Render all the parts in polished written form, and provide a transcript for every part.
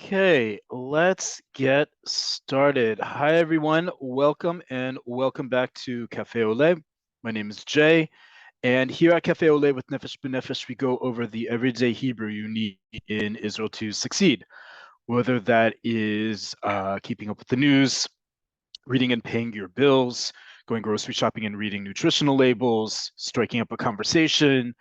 Okay, let's get started. Hi, everyone. Welcome and welcome back to Cafe Oleh. My name is Jay, and here at Cafe Oleh with Nefesh B'Nefesh, we go over the everyday Hebrew you need in Israel to succeed, whether that is keeping up with the news, reading and paying your bills, going grocery shopping and reading nutritional labels, striking up a conversation,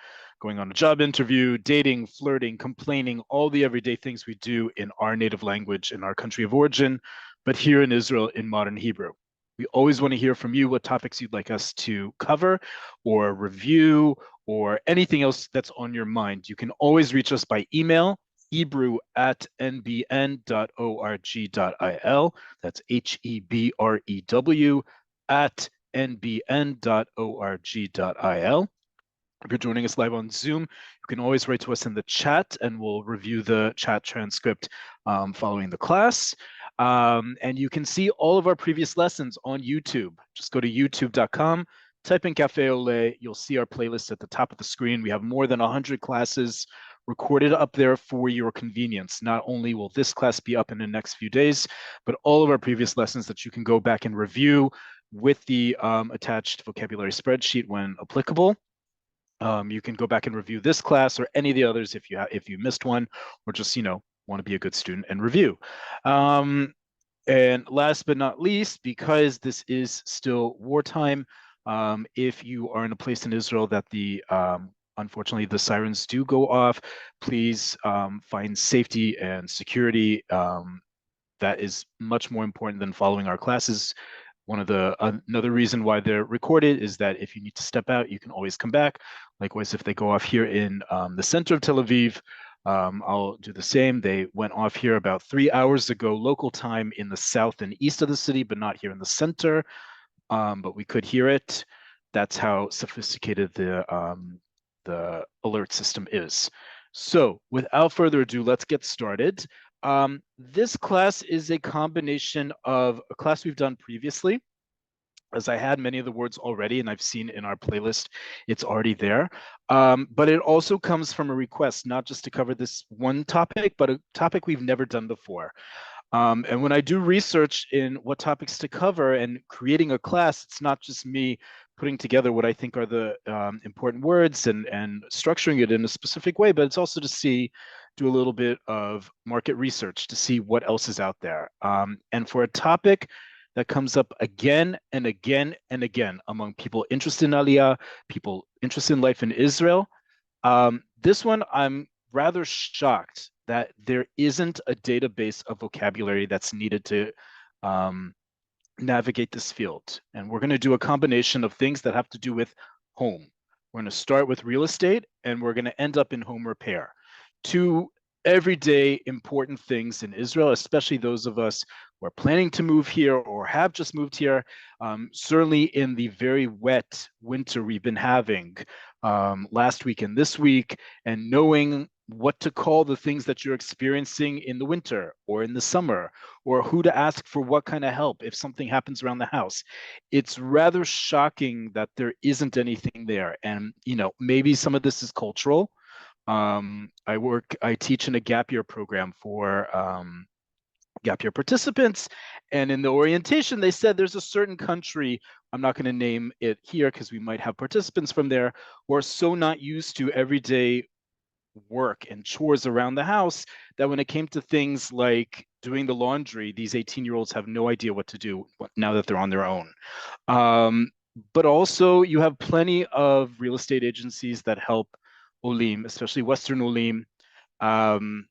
going on a job interview, dating, flirting, complaining, all the everyday things we do in our native language in our country of origin, but here in Israel in modern Hebrew. We always want to hear from you what topics you'd like us to cover or review or anything else that's on your mind. You can always reach us by email, hebrew@nbn.org.il. That's HEBREW at nbn.org.il. If you're joining us live on Zoom, you can always write to us in the chat and we'll review the chat transcript following the class. And you can see all of our previous lessons on YouTube. Just go to youtube.com, type in Cafe Oleh. You'll see our playlist at the top of the screen. We have more than 100 classes recorded up there for your convenience. Not only will this class be up in the next few days, but all of our previous lessons that you can go back and review with the attached vocabulary spreadsheet when applicable. You can go back and review this class or any of the others if you missed one, or just want to be a good student and review. And last but not least, because this is still wartime, if you are in a place in Israel that unfortunately the sirens do go off, please find safety and security. That is much more important than following our classes. Another reason why they're recorded is that if you need to step out, you can always come back. Likewise, if they go off here in the center of Tel Aviv, I'll do the same. They went off here about 3 hours ago, local time in the south and east of the city, but not here in the center. But we could hear it. That's how sophisticated the alert system is. So without further ado, let's get started. This class is a combination of a class we've done previously, as I had many of the words already, and I've seen in our playlist, it's already there. But it also comes from a request, not just to cover this one topic, but a topic we've never done before. And when I do research in what topics to cover and creating a class, it's not just me putting together what I think are the important words and structuring it in a specific way, but it's also to do a little bit of market research to see what else is out there. And for a topic that comes up again and again and again among people interested in Aliyah, people interested in life in Israel, this one I'm rather shocked that there isn't a database of vocabulary that's needed to navigate this field. And we're going to do a combination of things that have to do with home. We're going to start with real estate, and we're going to end up in home repair. Two everyday important things in Israel, especially those of us who are planning to move here or have just moved here. Certainly in the very wet winter we've been having last week and this week, and knowing what to call the things that you're experiencing in the winter or in the summer, or who to ask for what kind of help if something happens around the house. It's rather shocking that there isn't anything there. And, maybe some of this is cultural. I teach in a gap year program for gap year participants. And in the orientation, they said there's a certain country, I'm not going to name it here because we might have participants from there, who are so not used to everyday work and chores around the house that when it came to things like doing the laundry, these 18-year-olds have no idea what to do now that they're on their own. But also you have plenty of real estate agencies that help Olim, especially Western Olim, and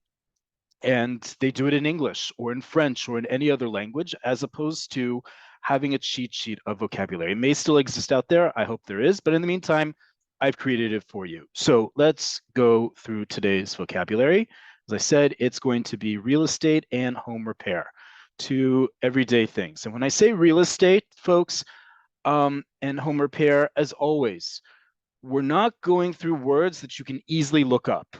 they do it in English or in French or in any other language, as opposed to having a cheat sheet of vocabulary. It may still exist out there. I hope there is, but in the meantime, I've created it for you. So let's go through today's vocabulary. As I said, it's going to be real estate and home repair, two everyday things. And when I say real estate, folks, and home repair, as always, we're not going through words that you can easily look up,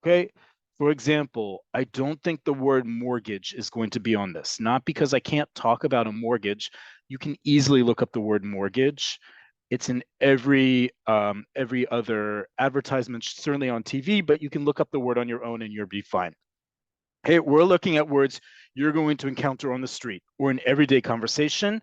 okay? For example, I don't think the word mortgage is going to be on this, not because I can't talk about a mortgage. You can easily look up the word mortgage. It's in every other advertisement, certainly on TV, but you can look up the word on your own and you'll be fine. Hey, we're looking at words you're going to encounter on the street or in everyday conversation,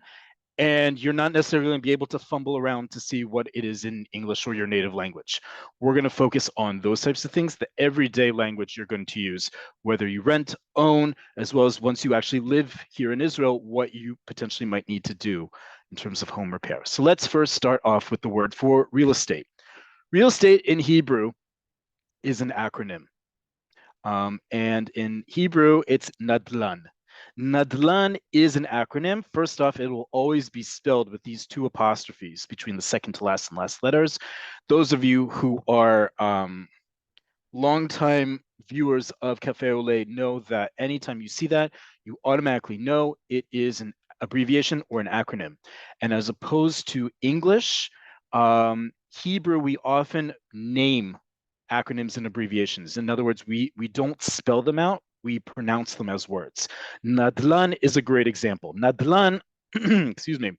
and you're not necessarily going to be able to fumble around to see what it is in English or your native language. We're going to focus on those types of things, the everyday language you're going to use, whether you rent, own, as well as once you actually live here in Israel, what you potentially might need to do in terms of home repair. So let's first start off with the word for real estate. Real estate in Hebrew is an acronym. And in Hebrew, it's Nadlan. Nadlan is an acronym. First off, it will always be spelled with these two apostrophes between the second to last and last letters. Those of you who are longtime viewers of Cafe Oleh know that anytime you see that, you automatically know it is an abbreviation or an acronym. And as opposed to English, Hebrew, we often name acronyms and abbreviations. In other words, we don't spell them out, we pronounce them as words. Nadlan is a great example. Nadlan, excuse me,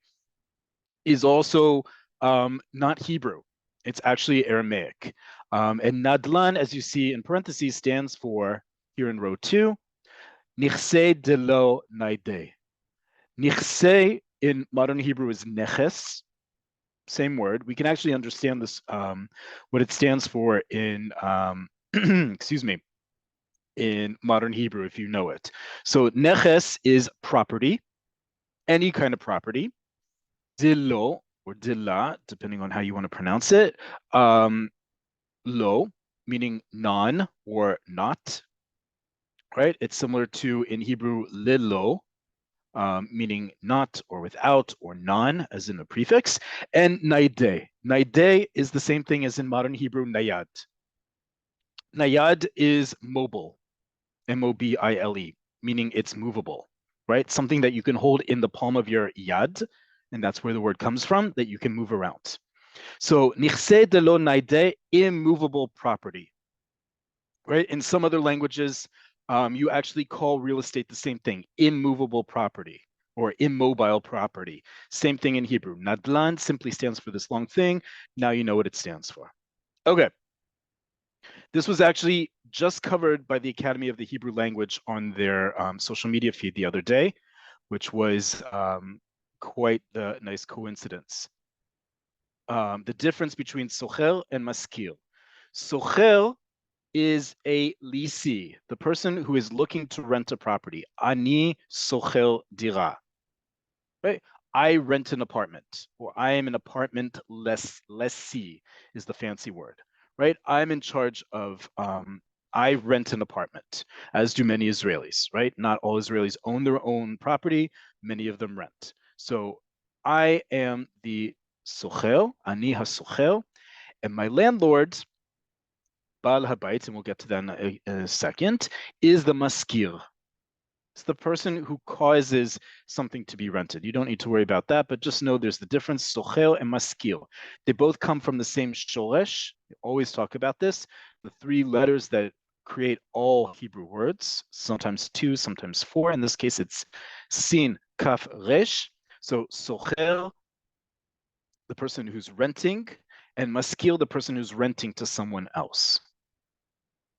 is also not Hebrew. It's actually Aramaic. And Nadlan, as you see in parentheses, stands for, here in row 2, Nichse de lo naide. Nichse in modern Hebrew is neches, same word. We can actually understand this, what it stands for in, excuse me, in modern Hebrew, if you know it. So neches is property, any kind of property. Dillo or dilla, depending on how you want to pronounce it. Lo, meaning non or not, right? It's similar to in Hebrew lilo, meaning not or without or non, as in a prefix, and naide. Naide is the same thing as in modern Hebrew nayad. Nayad is mobile, M-O-B-I-L-E, meaning it's movable, right? Something that you can hold in the palm of your yad, and that's where the word comes from, that you can move around. So, nichse de lo naide, immovable property, right? In some other languages, you actually call real estate the same thing, immovable property or immobile property. Same thing in Hebrew. Nadlan simply stands for this long thing. Now you know what it stands for. Okay. This was actually just covered by the Academy of the Hebrew Language on their social media feed the other day, which was quite the nice coincidence. The difference between socher and maskil. Socher is a leasee, the person who is looking to rent a property. Ani socher dira, right? I rent an apartment, or I am an apartment lessee is the fancy word, right? I'm in charge of, I rent an apartment, as do many Israelis, right? Not all Israelis own their own property, many of them rent. So I am the socher, ani ha-socher, and my landlord, Baal Habayit, and we'll get to that in a second, is the maskir. It's the person who causes something to be rented. You don't need to worry about that, but just know there's the difference, socher and maskir. They both come from the same shoresh. We always talk about this, the three letters that create all Hebrew words, sometimes two, sometimes four. In this case, it's sin, kaf, resh. So socher, the person who's renting, and maskir, the person who's renting to someone else,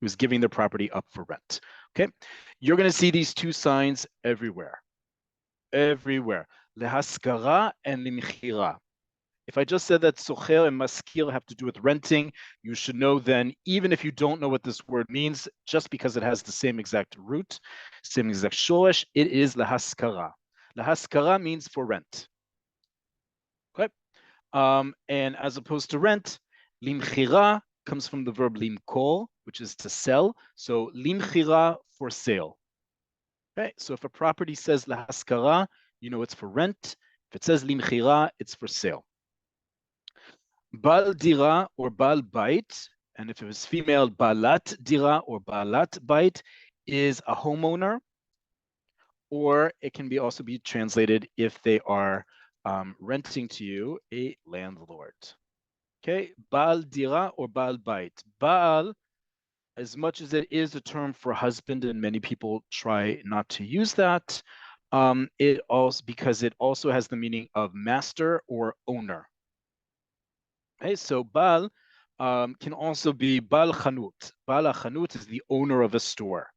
who's giving their property up for rent. Okay, you're going to see these two signs everywhere. Everywhere. Lehaskara and limchira. If I just said that socher and maskir have to do with renting, you should know then, even if you don't know what this word means, just because it has the same exact root, same exact shoresh, it is lehaskara. Lehaskara means for rent. Okay. And as opposed to rent, limchira comes from the verb limkor, which is to sell. So limchira, for sale. Okay, so if a property says lahaskara, you know it's for rent. If it says limchira, it's for sale. Bal dira or bal bait, and if it was female, balat dira or balat bait, is a homeowner, or it can be also be translated if they are renting to you, a landlord. Okay, Baal dira or Baal bait. Baal, as much as it is a term for husband, and many people try not to use that, it also because it also has the meaning of master or owner. Okay, so Baal can also be Baal Chanut. Baal Chanut is the owner of a store.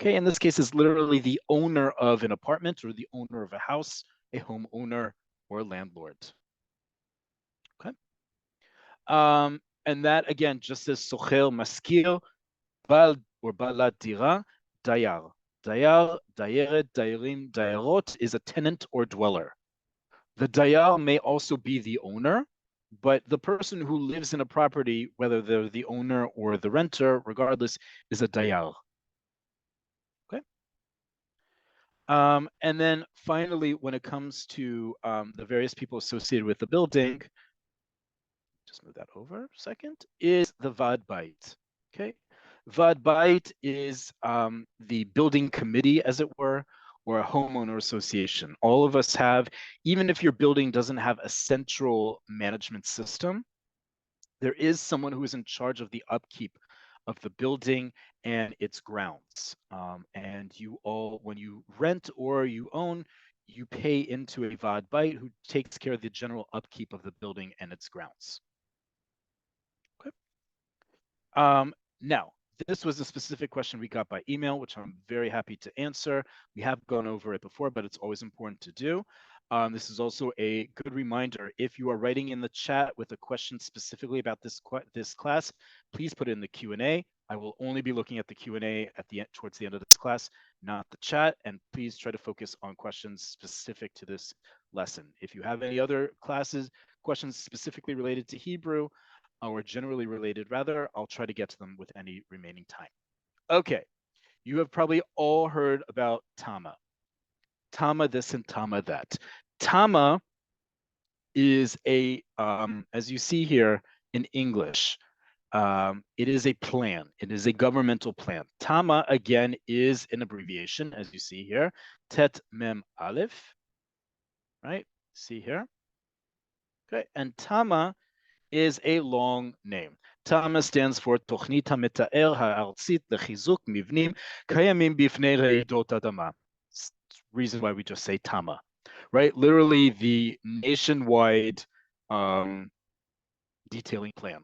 Okay, in this case, is literally the owner of an apartment or the owner of a house, a homeowner or landlord. Okay. And that again just says socher maskir, bal or balat dira, dayar. Dayar, dayeret, dayarim, dayarot is a tenant or dweller. The dayar may also be the owner, but the person who lives in a property, whether they're the owner or the renter, regardless, is a dayar. Okay. And then finally, when it comes to the various people associated with the building, just move that over a second, is the Vad Bait. Okay. Vad Bait is the building committee, as it were, or a homeowner association. All of us have, even if your building doesn't have a central management system, there is someone who is in charge of the upkeep of the building and its grounds. And you all, when you rent or you own, you pay into a Vad Bait who takes care of the general upkeep of the building and its grounds. Okay. Now, this was a specific question we got by email, which I'm very happy to answer. We have gone over it before, but it's always important to do. This is also a good reminder. If you are writing in the chat with a question specifically about this class, please put it in the Q&A. I will only be looking at the Q&A at the end, towards the end of this class, not the chat. And please try to focus on questions specific to this lesson. If you have any other questions specifically related to Hebrew, or generally related, rather, I'll try to get to them with any remaining time. Okay, you have probably all heard about Tama. Tama this and Tama that. Tama is a, as you see here in English, it is a plan. It is a governmental plan. Tama, again, is an abbreviation, as you see here. Tet Mem Aleph, right? See here. Okay, and Tama is a long name. Tama stands for תוכנית המתאר הארצית לחיזוק מבנים קיימים בפני רעידות אדמה. Reason why we just say Tama, right? Literally the nationwide detailing plan.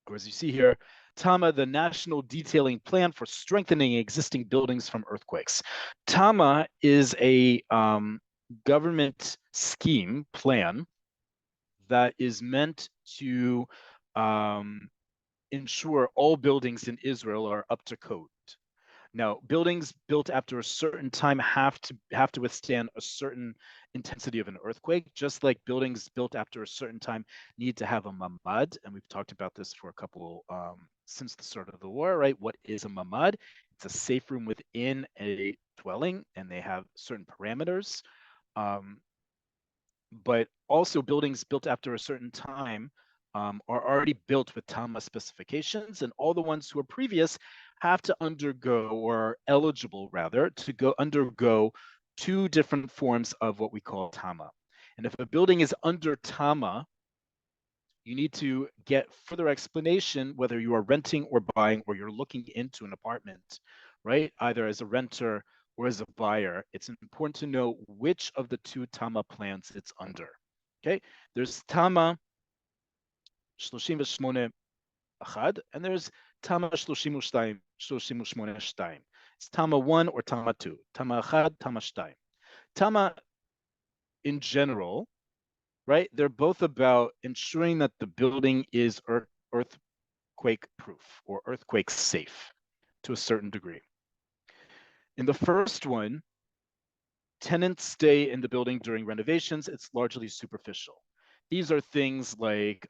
Or as you see here, Tama, the national detailing plan for strengthening existing buildings from earthquakes. Tama is a government scheme plan that is meant to ensure all buildings in Israel are up to code. Now, buildings built after a certain time have to withstand a certain intensity of an earthquake, just like buildings built after a certain time need to have a mamad. And we've talked about this for a couple since the start of the war, right? What is a mamad? It's a safe room within a dwelling, and they have certain parameters. But also buildings built after a certain time are already built with Tama specifications, and all the ones who are previous have to undergo, or are eligible rather, to undergo 2 different forms of what we call Tama. And if a building is under Tama, you need to get further explanation whether you are renting or buying, or you're looking into an apartment, right? Either as a renter or as a buyer. It's important to know which of the 2 Tama plans it's under. Okay, there's Tama 38 1, and there's Tama 32 38 2. It's Tama 1 or Tama 2. Tama 1, Tama 2. Tama in general, right? They're both about ensuring that the building is earthquake proof or earthquake safe to a certain degree. In the first one, tenants stay in the building during renovations. It's largely superficial. These are things like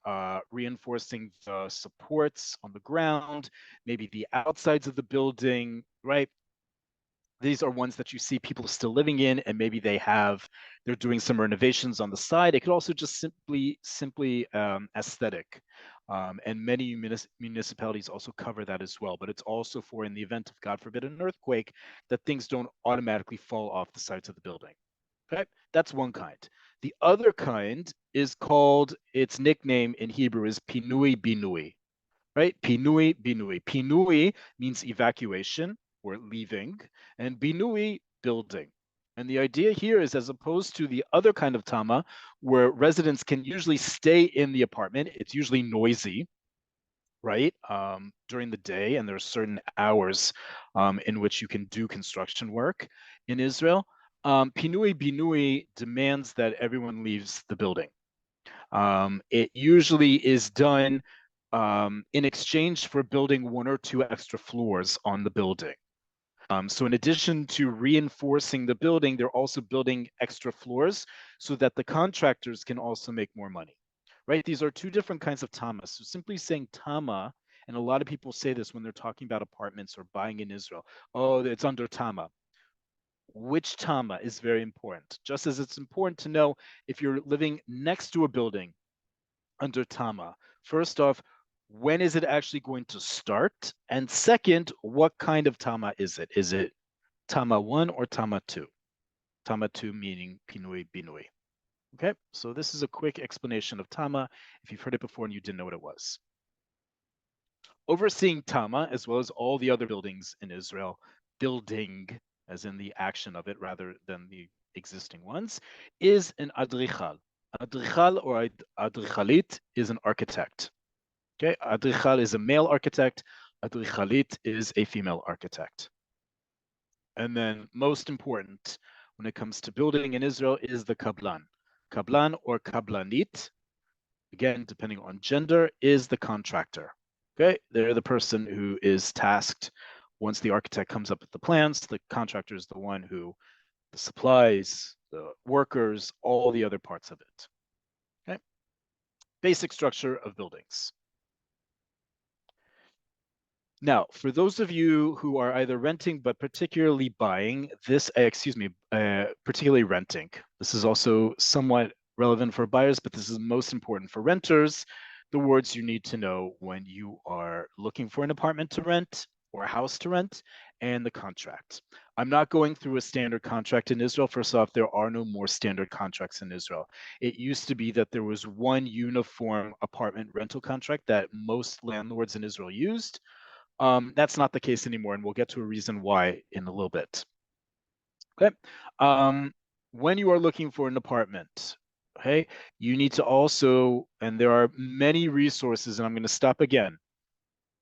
reinforcing the supports on the ground, maybe the outsides of the building, right? These are ones that you see people still living in, and maybe they're doing some renovations on the side. It could also just simply aesthetic. And many municipalities also cover that as well. But it's also for, in the event of, God forbid, an earthquake, that things don't automatically fall off the sides of the building. Okay, that's one kind. The other kind is called, its nickname in Hebrew is Pinui Binui, right? Pinui Binui. Pinui means evacuation or leaving, and Binui, building. And the idea here is, as opposed to the other kind of Tama, where residents can usually stay in the apartment, it's usually noisy, right, during the day, and there are certain hours in which you can do construction work in Israel. Pinui Binui demands that everyone leaves the building. It usually is done in exchange for building 1 or 2 extra floors on the building. So in addition to reinforcing the building, they're also building extra floors so that the contractors can also make more money, right? These are 2 different kinds of Tama. So simply saying Tama, and a lot of people say this when they're talking about apartments or buying in Israel, oh, it's under Tama. Which Tama is very important, just as it's important to know if you're living next to a building under Tama. First off, when is it actually going to start? And second, what kind of Tama is it? Is it Tama 1 or Tama 2? Tama 2 meaning Pinui Binui. Okay, so this is a quick explanation of Tama if you've heard it before and you didn't know what it was. Overseeing Tama, as well as all the other buildings in Israel, building as in the action of it rather than the existing ones, is an adrichal. Adrichal or adrichalit is an architect. Okay, adrichal is a male architect, adrichalit is a female architect. And then most important when it comes to building in Israel is the kablan. Kablan or kablanit, again, depending on gender, is the contractor. Okay, they're the person who is tasked once the architect comes up with the plans. The contractor is the one who the supplies, the workers, all the other parts of it. Okay, basic structure of buildings. Now, for those of you who are either renting but particularly buying this, particularly renting, this is also somewhat relevant for buyers, but this is most important for renters. The words you need to know when you are looking for an apartment to rent or a house to rent, and the contract. I'm not going through a standard contract in Israel. First off, there are no more standard contracts in Israel. It used to be that there was one uniform apartment rental contract that most landlords in Israel used. That's not the case anymore, and we'll get to a reason why in a little bit. Okay. When you are looking for an apartment, okay, you need to also, and there are many resources, and I'm going to stop again.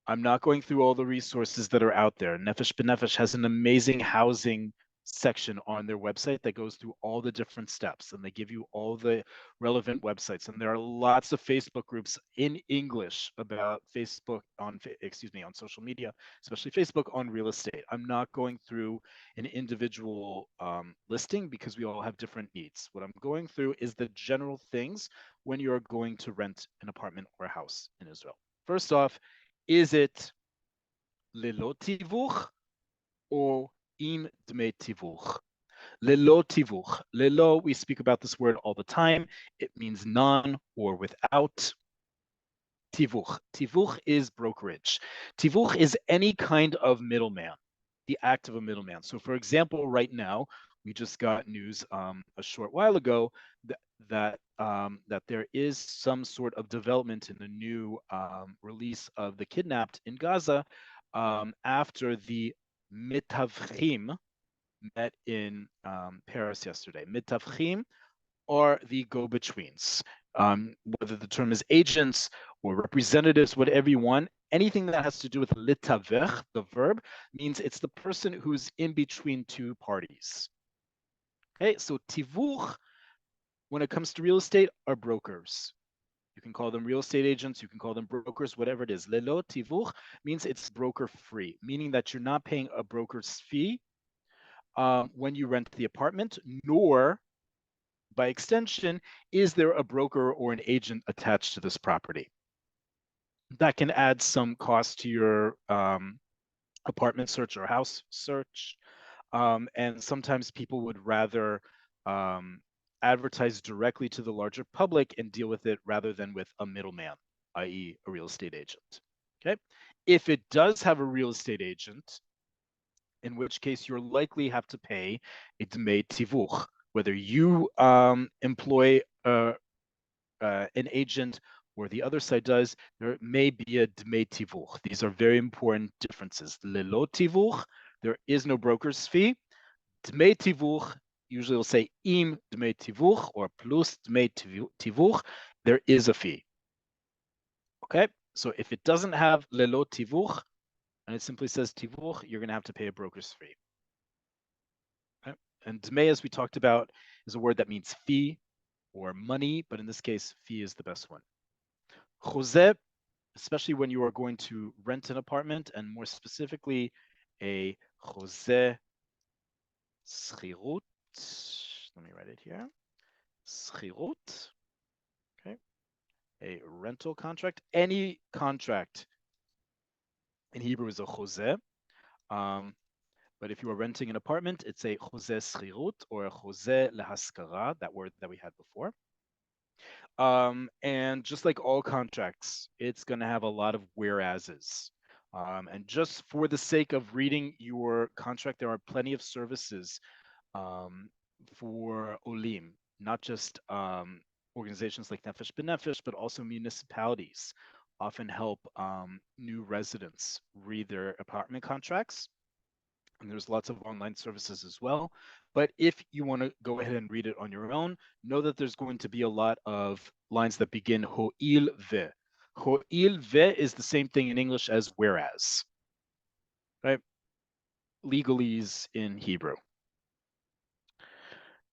I'm not going through all the resources that are out there. Nefesh B'Nefesh has an amazing housing section on their website that goes through all the different steps, and they give you all the relevant websites. And there are lots of Facebook groups in English about Facebook on social media, especially Facebook, on real estate. I'm not going through an individual listing because we all have different needs. What I'm going through is the general things when you're going to rent an apartment or a house in Israel. First off, is it lelo tivuch or im dmei tivuch? Lelo tivuch. Lelo, we speak about this word all the time. It means none or without. Tivuch. Tivuch is brokerage. Tivuch is any kind of middleman, the act of a middleman. So for example, right now, we just got news a short while ago that there is some sort of development in the new release of the kidnapped in Gaza after the mitavchim met in Paris yesterday. Mitavchim are the go-betweens. Whether the term is agents or representatives, whatever you want, anything that has to do with litavech, the verb, means it's the person who's in between 2 parties. Okay, so tivuch, when it comes to real estate, are brokers. You can call them real estate agents, you can call them brokers, whatever it is. Lelo tivuch means it's broker free, meaning that you're not paying a broker's fee when you rent the apartment, nor by extension, is there a broker or an agent attached to this property? That can add some cost to your apartment search or house search. And sometimes people would rather advertise directly to the larger public and deal with it rather than with a middleman, i.e. a real estate agent. Okay. If it does have a real estate agent, in which case you'll likely have to pay a dmei tivuch, whether you employ an agent or the other side does, there may be a dmei tivuch. These are very important differences. Lelo tivuch, there is no broker's fee. Dmei tivuch, usually we'll say im dmei tivuch or plus dmei tivuch, there is a fee. Okay, So if it doesn't have lelo tivuch, and it simply says tivuch, you're going to have to pay a broker's fee. Okay? And dmei, as we talked about, is a word that means fee or money, but in this case, fee is the best one. Chozeh, especially when you are going to rent an apartment, and more specifically, a chozeh schirut. Let me write it here. Schirut. Okay. A rental contract. Any contract in Hebrew is a chozeh. But if you are renting an apartment, it's a chozeh schirut or a chozeh lehaskara, that word that we had before. And just like all contracts, it's going to have a lot of whereases. And just for the sake of reading your contract, there are plenty of services for Olim, not just organizations like Nefesh B'Nefesh, but also municipalities often help new residents read their apartment contracts. And there's lots of online services as well. But if you want to go ahead and read it on your own, know that there's going to be a lot of lines that begin ho'il ve. Ho'il ve is the same thing in English as whereas, right? Legalese in Hebrew.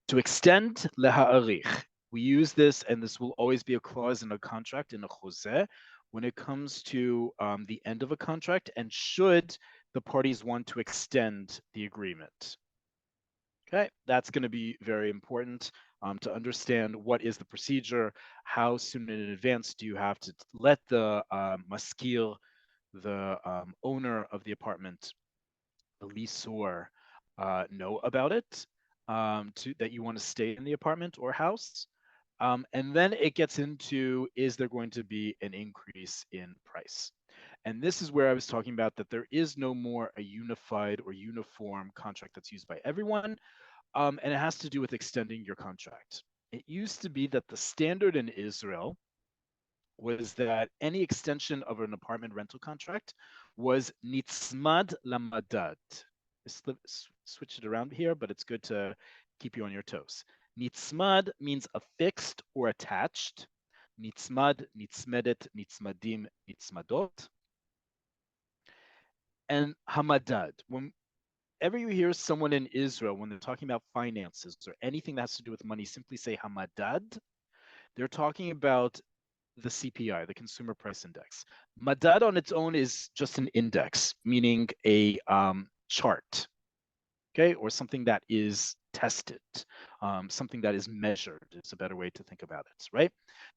To extend, leha'arich. We use this, and this will always be a clause in a contract, in a chozeh, when it comes to the end of a contract, and should the parties want to extend the agreement. Okay, that's going to be very important to understand what is the procedure, how soon in advance do you have to let the maskil, the owner of the apartment, the leaseor, know about it, that you want to stay in the apartment or house. And then it gets into, is there going to be an increase in price? And this is where I was talking about that there is no more a unified or uniform contract that's used by everyone. And it has to do with extending your contract. It used to be that the standard in Israel was that any extension of an apartment rental contract was nitzmad lamadad. Switch it around here, but it's good to keep you on your toes. Nitzmad means affixed or attached. Nitzmad, nitzmedet, nitzmadim, nitzmadot. And hamadad. Whenever you hear someone in Israel, when they're talking about finances or anything that has to do with money, simply say hamadad. They're talking about the CPI, the Consumer Price Index. Madad on its own is just an index, meaning a chart, okay, or something that is tested, something that is measured is a better way to think about it, right?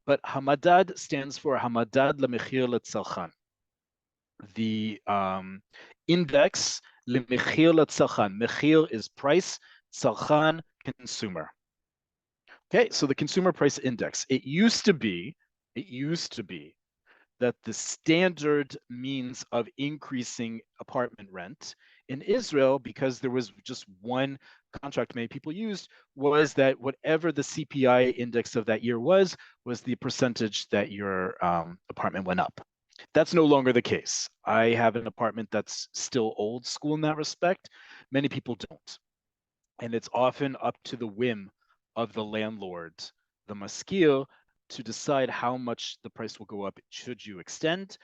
But Hamadad stands for Hamadad LeMechir LeTzalchan. The index LeMechir LeTzalchan. Mechir is price, Tzalchan, consumer. Okay, so the Consumer Price Index. It used to be that the standard means of increasing apartment rent in Israel, because there was just one contract many people used, was that whatever the CPI index of that year was the percentage that your apartment went up. That's no longer the case. I have an apartment that's still old school in that respect. Many people don't. And it's often up to the whim of the landlord, the maskil, to decide how much the price will go up should you extend.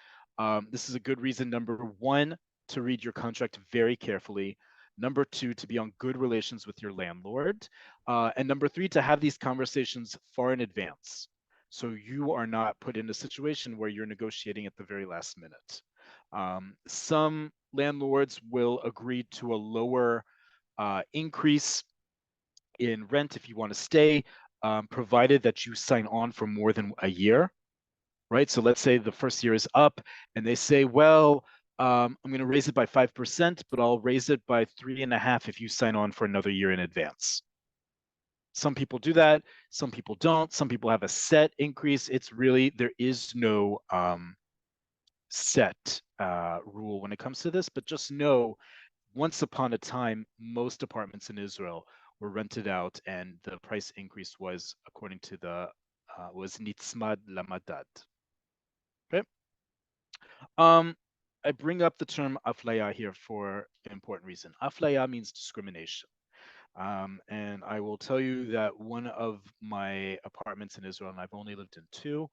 This is a good reason, number one, to read your contract very carefully. Number two, to be on good relations with your landlord. And number three, to have these conversations far in advance. So you are not put in a situation where you're negotiating at the very last minute. Some landlords will agree to a lower increase in rent if you want to stay, provided that you sign on for more than a year, right? So let's say the first year is up and they say, well, I'm going to raise it by 5%, but I'll raise it by 3.5% if you sign on for another year in advance. Some people do that. Some people don't. Some people have a set increase. It's really, there is no set rule when it comes to this, but just know once upon a time, most apartments in Israel were rented out, and the price increase was according to the was nitzmad lamadad. Okay. I bring up the term aflaya here for an important reason. Aflaya means discrimination. And I will tell you that one of my apartments in Israel, and I've only lived in two,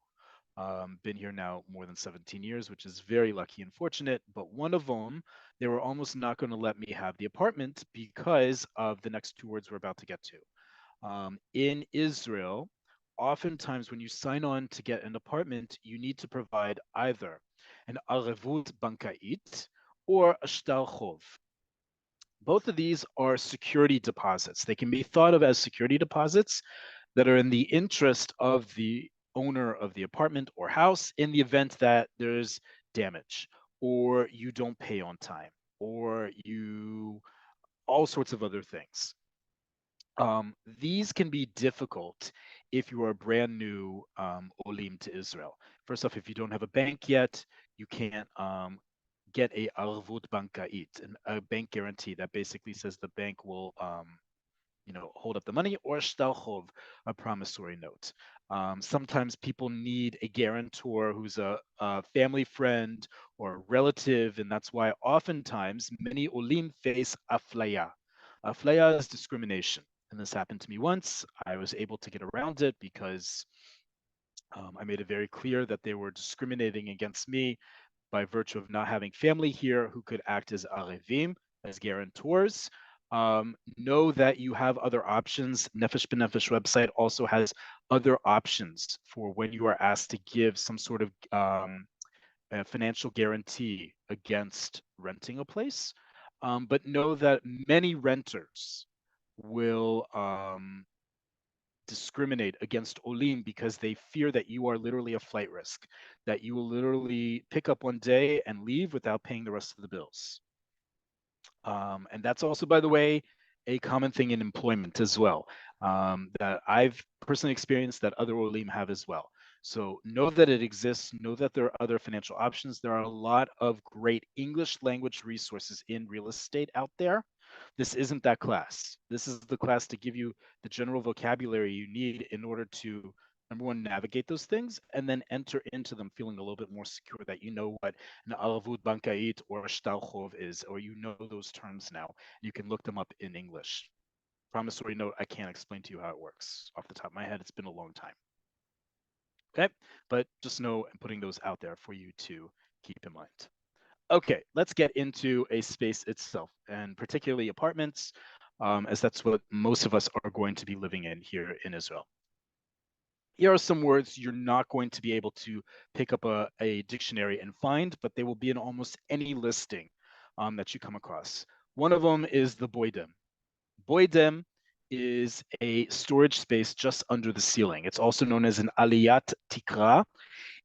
Been here now more than 17 years, which is very lucky and fortunate. But one of them, they were almost not going to let me have the apartment because of the next two words we're about to get to. In Israel, oftentimes when you sign on to get an apartment, you need to provide either an arevut bankait or a shtar chov. Both of these are security deposits. They can be thought of as security deposits that are in the interest of the owner of the apartment or house in the event that there's damage or you don't pay on time or you all sorts of other things. These can be difficult if you are brand new olim to Israel. First off, if you don't have a bank yet, you can't get a arvut bankait, a bank guarantee that basically says the bank will hold up the money, or shtar chov, a promissory note. Sometimes people need a guarantor who's a family friend or a relative, and that's why oftentimes many olim face aflaya. Aflaya is discrimination, and this happened to me once. I was able to get around it because I made it very clear that they were discriminating against me by virtue of not having family here who could act as arevim, as guarantors. Know that you have other options. Nefesh B'Nefesh website also has other options for when you are asked to give some sort of a financial guarantee against renting a place. But know that many renters will discriminate against Olim because they fear that you are literally a flight risk, that you will literally pick up one day and leave without paying the rest of the bills. And that's also, by the way, a common thing in employment as well, that I've personally experienced, that other Olim have as well. So know that it exists, know that there are other financial options. There are a lot of great English language resources in real estate out there. This isn't that class. This is the class to give you the general vocabulary you need in order to, number one, navigate those things, and then enter into them feeling a little bit more secure that you know what an aravut bankait or a shtar chov is, or you know those terms now. You can look them up in English. Promissory note, I can't explain to you how it works off the top of my head. It's been a long time. Okay, but just know I'm putting those out there for you to keep in mind. Okay, let's get into a space itself, and particularly apartments, as that's what most of us are going to be living in here in Israel. Here are some words you're not going to be able to pick up a dictionary and find, but they will be in almost any listing that you come across. One of them is the boidem. Boidem is a storage space just under the ceiling. It's also known as an aliyat tikra.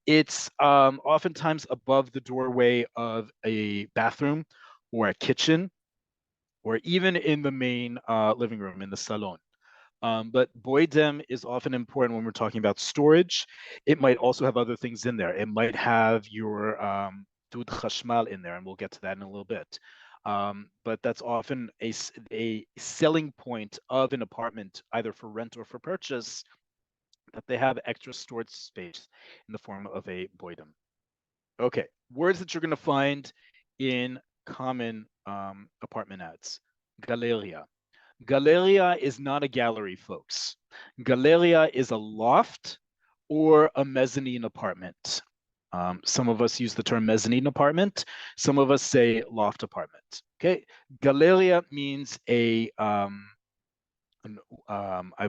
It's oftentimes above the doorway of a bathroom or a kitchen, or even in the main living room, in the salon. But boidem is often important when we're talking about storage. It might also have other things in there. It might have your dud chashmal in there, and we'll get to that in a little bit. But that's often a selling point of an apartment, either for rent or for purchase, that they have extra storage space in the form of a boidem. Okay, words that you're going to find in common apartment ads. Galeria. Galeria is not a gallery, folks. Galeria is a loft or a mezzanine apartment. Some of us use the term mezzanine apartment. Some of us say loft apartment. Okay, Galeria means I've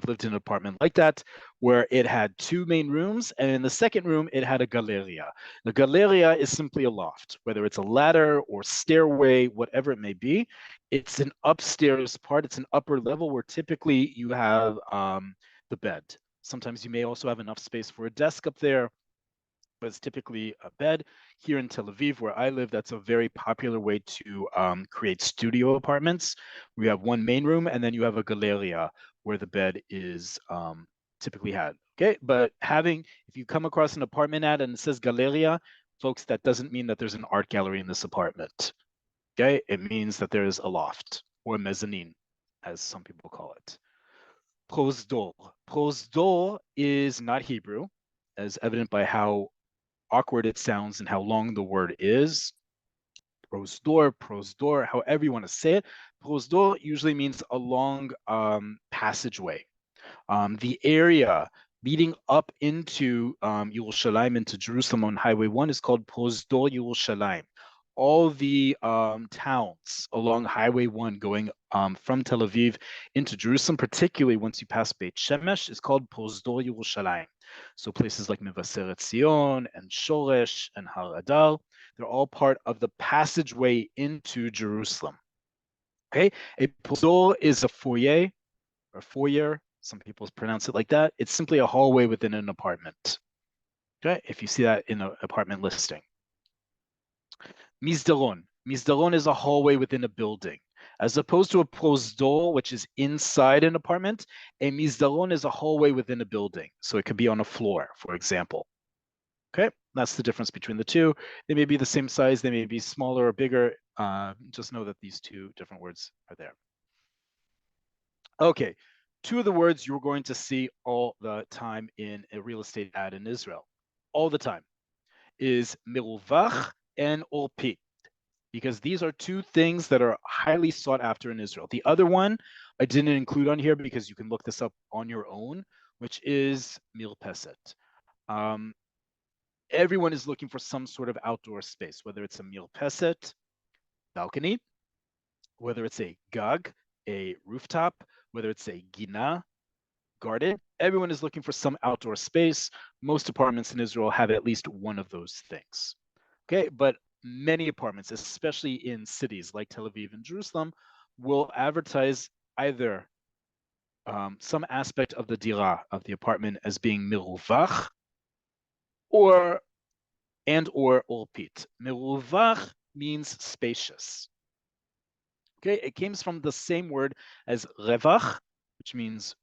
lived in an apartment like that where it had two main rooms, and in the second room it had a galeria. The galeria is simply a loft, whether it's a ladder or stairway, whatever it may be. It's an upstairs part. It's an upper level where typically you have the bed. Sometimes you may also have enough space for a desk up there, but it's typically a bed. Here in Tel Aviv, where I live, that's a very popular way to create studio apartments. We have one main room, and then you have a galeria where the bed is typically had. Okay, but if you come across an apartment ad and it says galeria, folks, that doesn't mean that there's an art gallery in this apartment. Okay, it means that there is a loft or a mezzanine, as some people call it. Prosdor. Prosdor is not Hebrew, as evident by how awkward it sounds and how long the word is. Prosdor, however you want to say it. Prosdor usually means a long passageway. The area leading up into Yerushalayim, into Jerusalem on Highway 1 is called Prosdor Yerushalayim. All the towns along Highway 1 going from Tel Aviv into Jerusalem, particularly once you pass Beit Shemesh, is called Prosdor Yerushalayim. So places like Mevaseret Zion and Shoresh and Har Adar, they're all part of the passageway into Jerusalem. Okay, a prosdor is a foyer or foyer. Some people pronounce it like that. It's simply a hallway within an apartment. Okay, if you see that in an apartment listing. Mizdaron. Mizdaron is a hallway within a building. As opposed to a prosdor, which is inside an apartment, a mizdaron is a hallway within a building. So it could be on a floor, for example. Okay, that's the difference between the two. They may be the same size, they may be smaller or bigger. Just know that these two different words are there. Okay, two of the words you're going to see all the time in a real estate ad in Israel, all the time, is miruvach and olpit, because these are two things that are highly sought after in Israel. The other one I didn't include on here because you can look this up on your own, which is mirpeset. Everyone is looking for some sort of outdoor space, whether it's a mirpeset, balcony, whether it's a gag, a rooftop, whether it's a gina, garden. Everyone is looking for some outdoor space. Most apartments in Israel have at least one of those things. Okay, but many apartments, especially in cities like Tel Aviv and Jerusalem, will advertise either some aspect of the dira, of the apartment, as being miruvach or olpit. Miruvach means spacious. Okay, it comes from the same word as revach, which means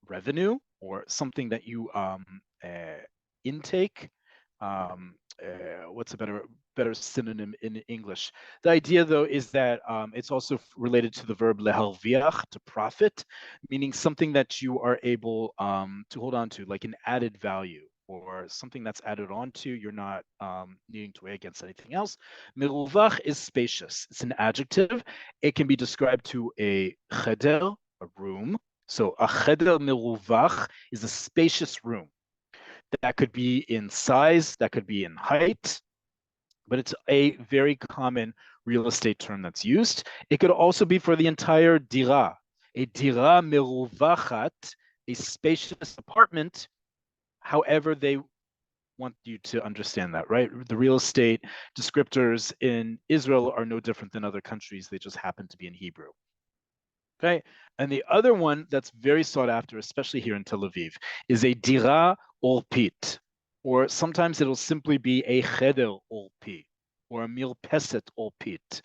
revenue or something that you intake. What's a better synonym in English? The idea, though, is that it's also related to the verb leharviach, to profit, meaning something that you are able to hold on to, like an added value or something that's added on to. You're not needing to weigh against anything else. Miruvach is spacious. It's an adjective. It can be described to a cheder, a room. So a cheder miruvach is a spacious room. That could be in size, that could be in height, but it's a very common real estate term that's used. It could also be for the entire dira, a dira miruvachat, a spacious apartment, however they want you to understand that, right? The real estate descriptors in Israel are no different than other countries. They just happen to be in Hebrew. Okay. And the other one that's very sought after, especially here in Tel Aviv, is a dira olpit, or sometimes it'll simply be a cheder olpit or a mirpeset olpit.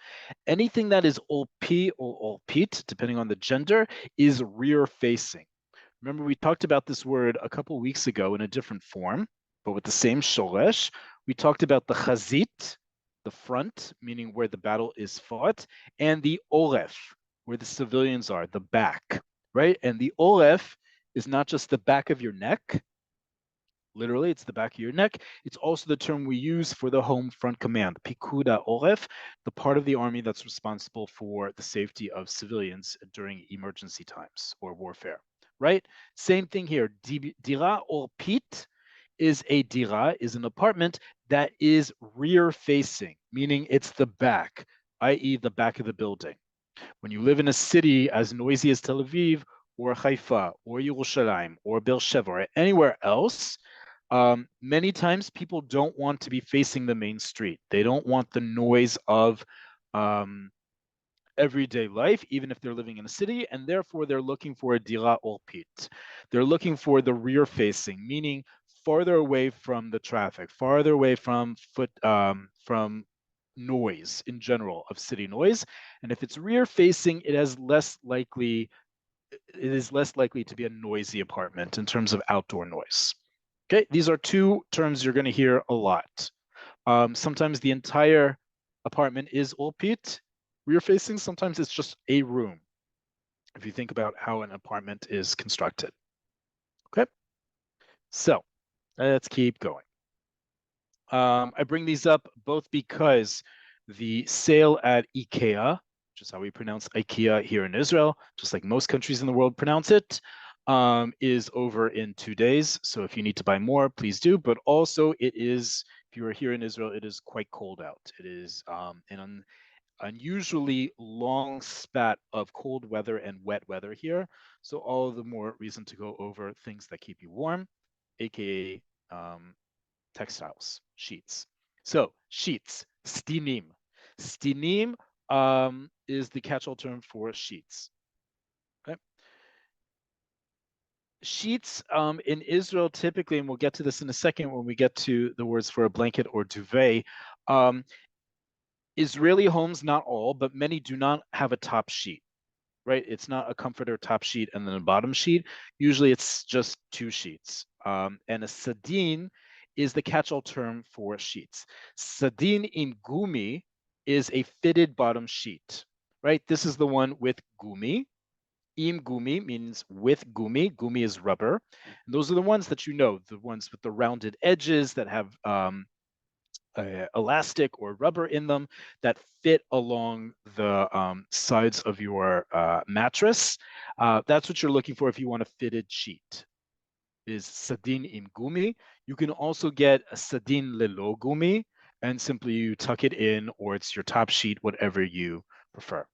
Anything that is olpi or olpit, depending on the gender, is rear facing. Remember, we talked about this word a couple weeks ago in a different form, but with the same shoresh. We talked about the chazit, the front, meaning where the battle is fought, and the oref, where the civilians are, the back, right? And the oref is not just the back of your neck. Literally, it's the back of your neck. It's also the term we use for the home front command, Pikuda Oref, the part of the army that's responsible for the safety of civilians during emergency times or warfare, right? Same thing here. Dira or pit is an apartment that is rear facing, meaning it's the back, i.e. the back of the building. When you live in a city as noisy as Tel Aviv or Haifa or Yerushalayim or Beersheba or anywhere else, many times people don't want to be facing the main street. They don't want the noise of everyday life, even if they're living in a city, and therefore they're looking for a dira olpit. They're looking for the rear facing, meaning farther away from the traffic, farther away from noise in general, of city noise. And if it's rear facing, it is less likely to be a noisy apartment in terms of outdoor noise. Okay, these are two terms you're going to hear a lot. Sometimes the entire apartment is olpit, rear facing. Sometimes it's just a room, if you think about how an apartment is constructed. Okay, so let's keep going. I bring these up both because the sale at IKEA, which is how we pronounce IKEA here in Israel, just like most countries in the world pronounce it, is over in 2 days. So if you need to buy more, please do. But also it is, if you are here in Israel, it is quite cold out. It is an unusually long spat of cold weather and wet weather here. So all the more reason to go over things that keep you warm, aka textiles, sheets. So sheets, stinim. Stinim is the catch-all term for sheets. Okay. Sheets in Israel typically, and we'll get to this in a second when we get to the words for a blanket or duvet. Israeli homes, not all, but many do not have a top sheet, right? It's not a comforter top sheet and then a bottom sheet. Usually it's just 2 sheets. And a sadin is the catch-all term for sheets. Sadin in gumi is a fitted bottom sheet, right? This is the one with gumi. Im gumi means with gumi. Gumi is rubber. And those are the ones that you know, the ones with the rounded edges that have elastic or rubber in them that fit along the sides of your mattress. That's what you're looking for if you want a fitted sheet, is sadin im gumi. You can also get a sadin lelo gumi, and simply you tuck it in, or it's your top sheet, whatever you prefer.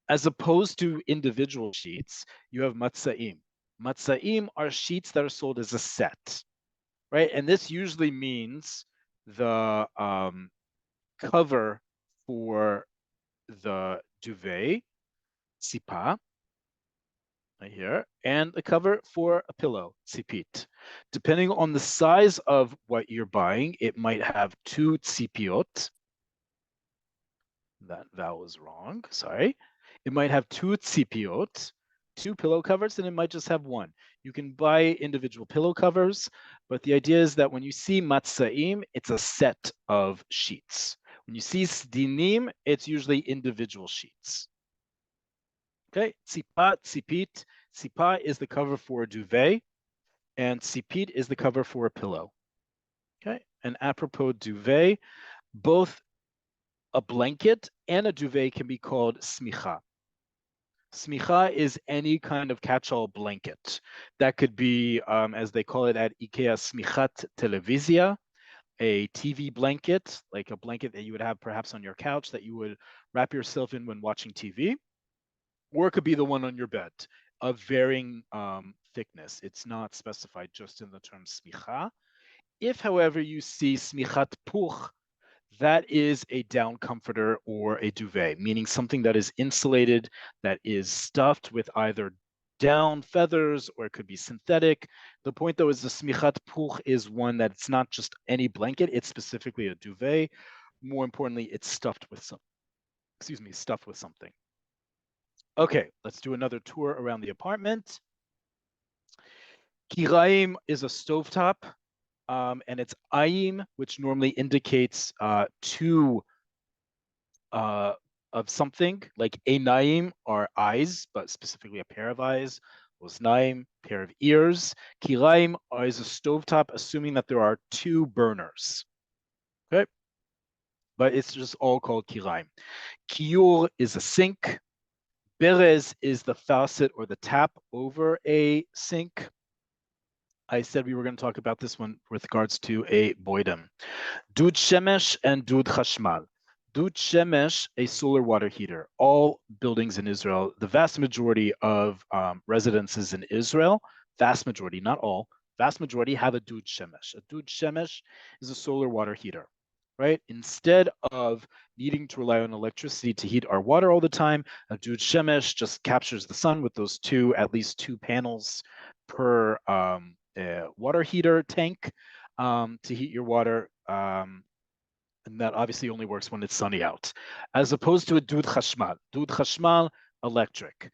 As opposed to individual sheets, you have matzaim. Matzaim are sheets that are sold as a set, right? And this usually means the cover for the duvet, sipa, right here, and the cover for a pillow, sipit. Depending on the size of what you're buying, it might have 2 tzipiot. That vowel is wrong, sorry. It might have 2 tzipiot, 2 pillow covers, and it might just have 1. You can buy individual pillow covers, but the idea is that when you see matzaim, it's a set of sheets. When you see sdinim, it's usually individual sheets. Okay, tzipa, tzipit. Tzipa is the cover for a duvet, and tzipit is the cover for a pillow. Okay, and apropos duvet, both a blanket and a duvet can be called smicha. Smicha is any kind of catch-all blanket. That could be, as they call it at IKEA, smichat televizia, a TV blanket, like a blanket that you would have perhaps on your couch that you would wrap yourself in when watching TV, or it could be the one on your bed of varying thickness. It's not specified just in the term smicha. If, however, you see smichat puch, that is a down comforter or a duvet, meaning something that is insulated, that is stuffed with either down feathers or it could be synthetic. The point, though, is the smichat puch is one that it's not just any blanket, it's specifically a duvet. More importantly, it's stuffed with stuffed with something. Okay, let's do another tour around the apartment. Kiraim is a stovetop. And it's ayim, which normally indicates 2 of something, like einayim are eyes, but specifically a pair of eyes. Oznaim, pair of ears. Kiraim is a stovetop, assuming that there are 2 burners. Okay, but it's just all called kiraim. Kiur is a sink. Berez is the faucet or the tap over a sink. I said we were going to talk about this one with regards to a boidem. Dud shemesh and dud chashmal. Dud shemesh, a solar water heater. All buildings in Israel, the vast majority of residences in Israel, vast majority, not all, vast majority have a dud shemesh. A dud shemesh is a solar water heater, right? Instead of needing to rely on electricity to heat our water all the time, a dud shemesh just captures the sun with those at least two panels per water heater tank to heat your water. And that obviously only works when it's sunny out, as opposed to a dud chashmal. Dud chashmal, electric.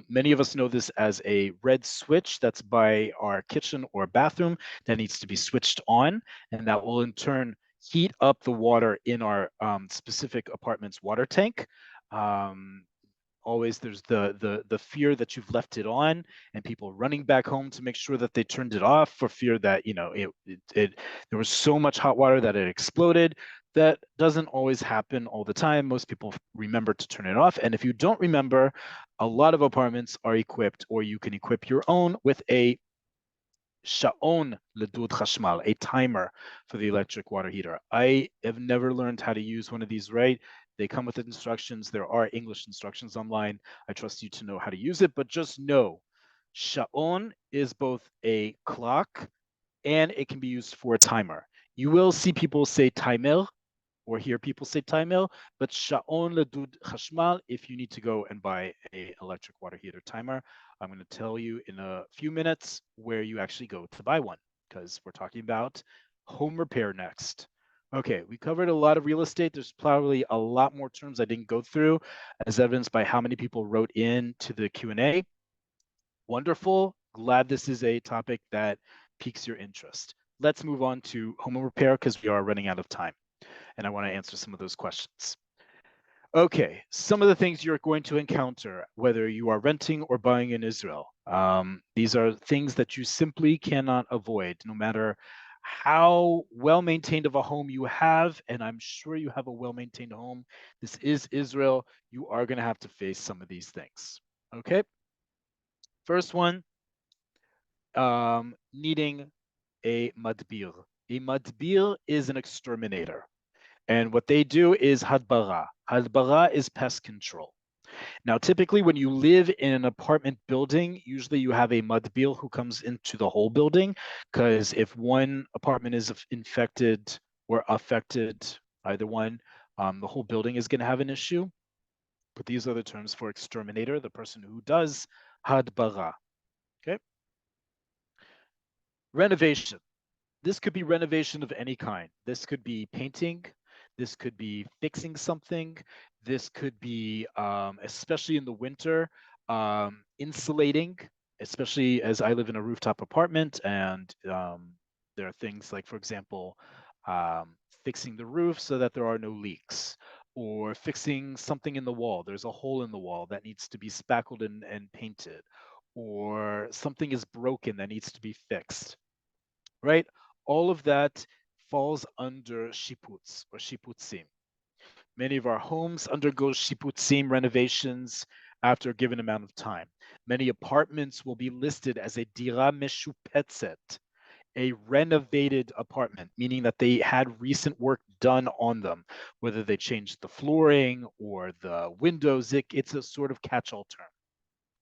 Many of us know this as a red switch that's by our kitchen or bathroom that needs to be switched on, and that will in turn heat up the water in our specific apartment's water tank. Always there's the fear that you've left it on and people running back home to make sure that they turned it off for fear that there was so much hot water that it exploded. That doesn't always happen all the time. Most people remember to turn it off. And if you don't remember, a lot of apartments are equipped, or you can equip your own with a sha'on ledud chashmal, a timer for the electric water heater. I have never learned how to use one of these right. They come with instructions. There are English instructions online. I trust you to know how to use it, but just know sha'on is both a clock and it can be used for a timer. You will see people say timer or hear people say timer, but sha'on ledud chashmal if you need to go and buy a electric water heater timer. I'm going to tell you in a few minutes where you actually go to buy one, because we're talking about home repair next. Okay, we covered a lot of real estate. There's probably a lot more terms I didn't go through, as evidenced by how many people wrote in to the Q&A. Wonderful. Glad this is a topic that piques your interest. Let's move on to home repair because we are running out of time, and I want to answer some of those questions. Okay, some of the things you're going to encounter, whether you are renting or buying in Israel. These are things that you simply cannot avoid, no matter how well-maintained of a home you have, and I'm sure you have a well-maintained home. This is Israel. You are going to have to face some of these things. Okay, first one, needing a madbir. A madbir is an exterminator. And what they do is hadbara. Hadbara is pest control. Now, typically when you live in an apartment building, usually you have a madbir who comes into the whole building, because if one apartment is infected or affected, either one, the whole building is going to have an issue. But these are the terms for exterminator, the person who does hadbara. Okay. Renovation. This could be renovation of any kind. This could be painting. This could be fixing something. This could be, especially in the winter, insulating, especially as I live in a rooftop apartment, and there are things like, for example, fixing the roof so that there are no leaks, or fixing something in the wall. There's a hole in the wall that needs to be spackled and painted, or something is broken that needs to be fixed, right? All of that falls under shiputz or shiputzim. Many of our homes undergo shiputzim renovations after a given amount of time. Many apartments will be listed as a dira meshupetzet, a renovated apartment, meaning that they had recent work done on them, whether they changed the flooring or the windows. It's a sort of catch-all term,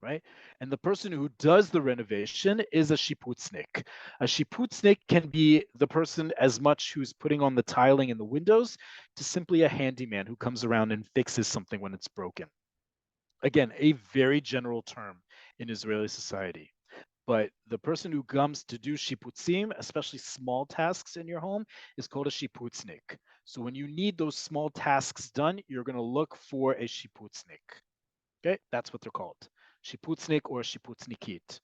right? And the person who does the renovation is a shiputznik. A shiputznik can be the person as much who's putting on the tiling in the windows to simply a handyman who comes around and fixes something when it's broken. Again, a very general term in Israeli society. But the person who comes to do shiputzim, especially small tasks in your home, is called a shiputznik. So when you need those small tasks done, you're going to look for a shiputznik. Okay, that's what they're called. Shiputznik or shiputznikit,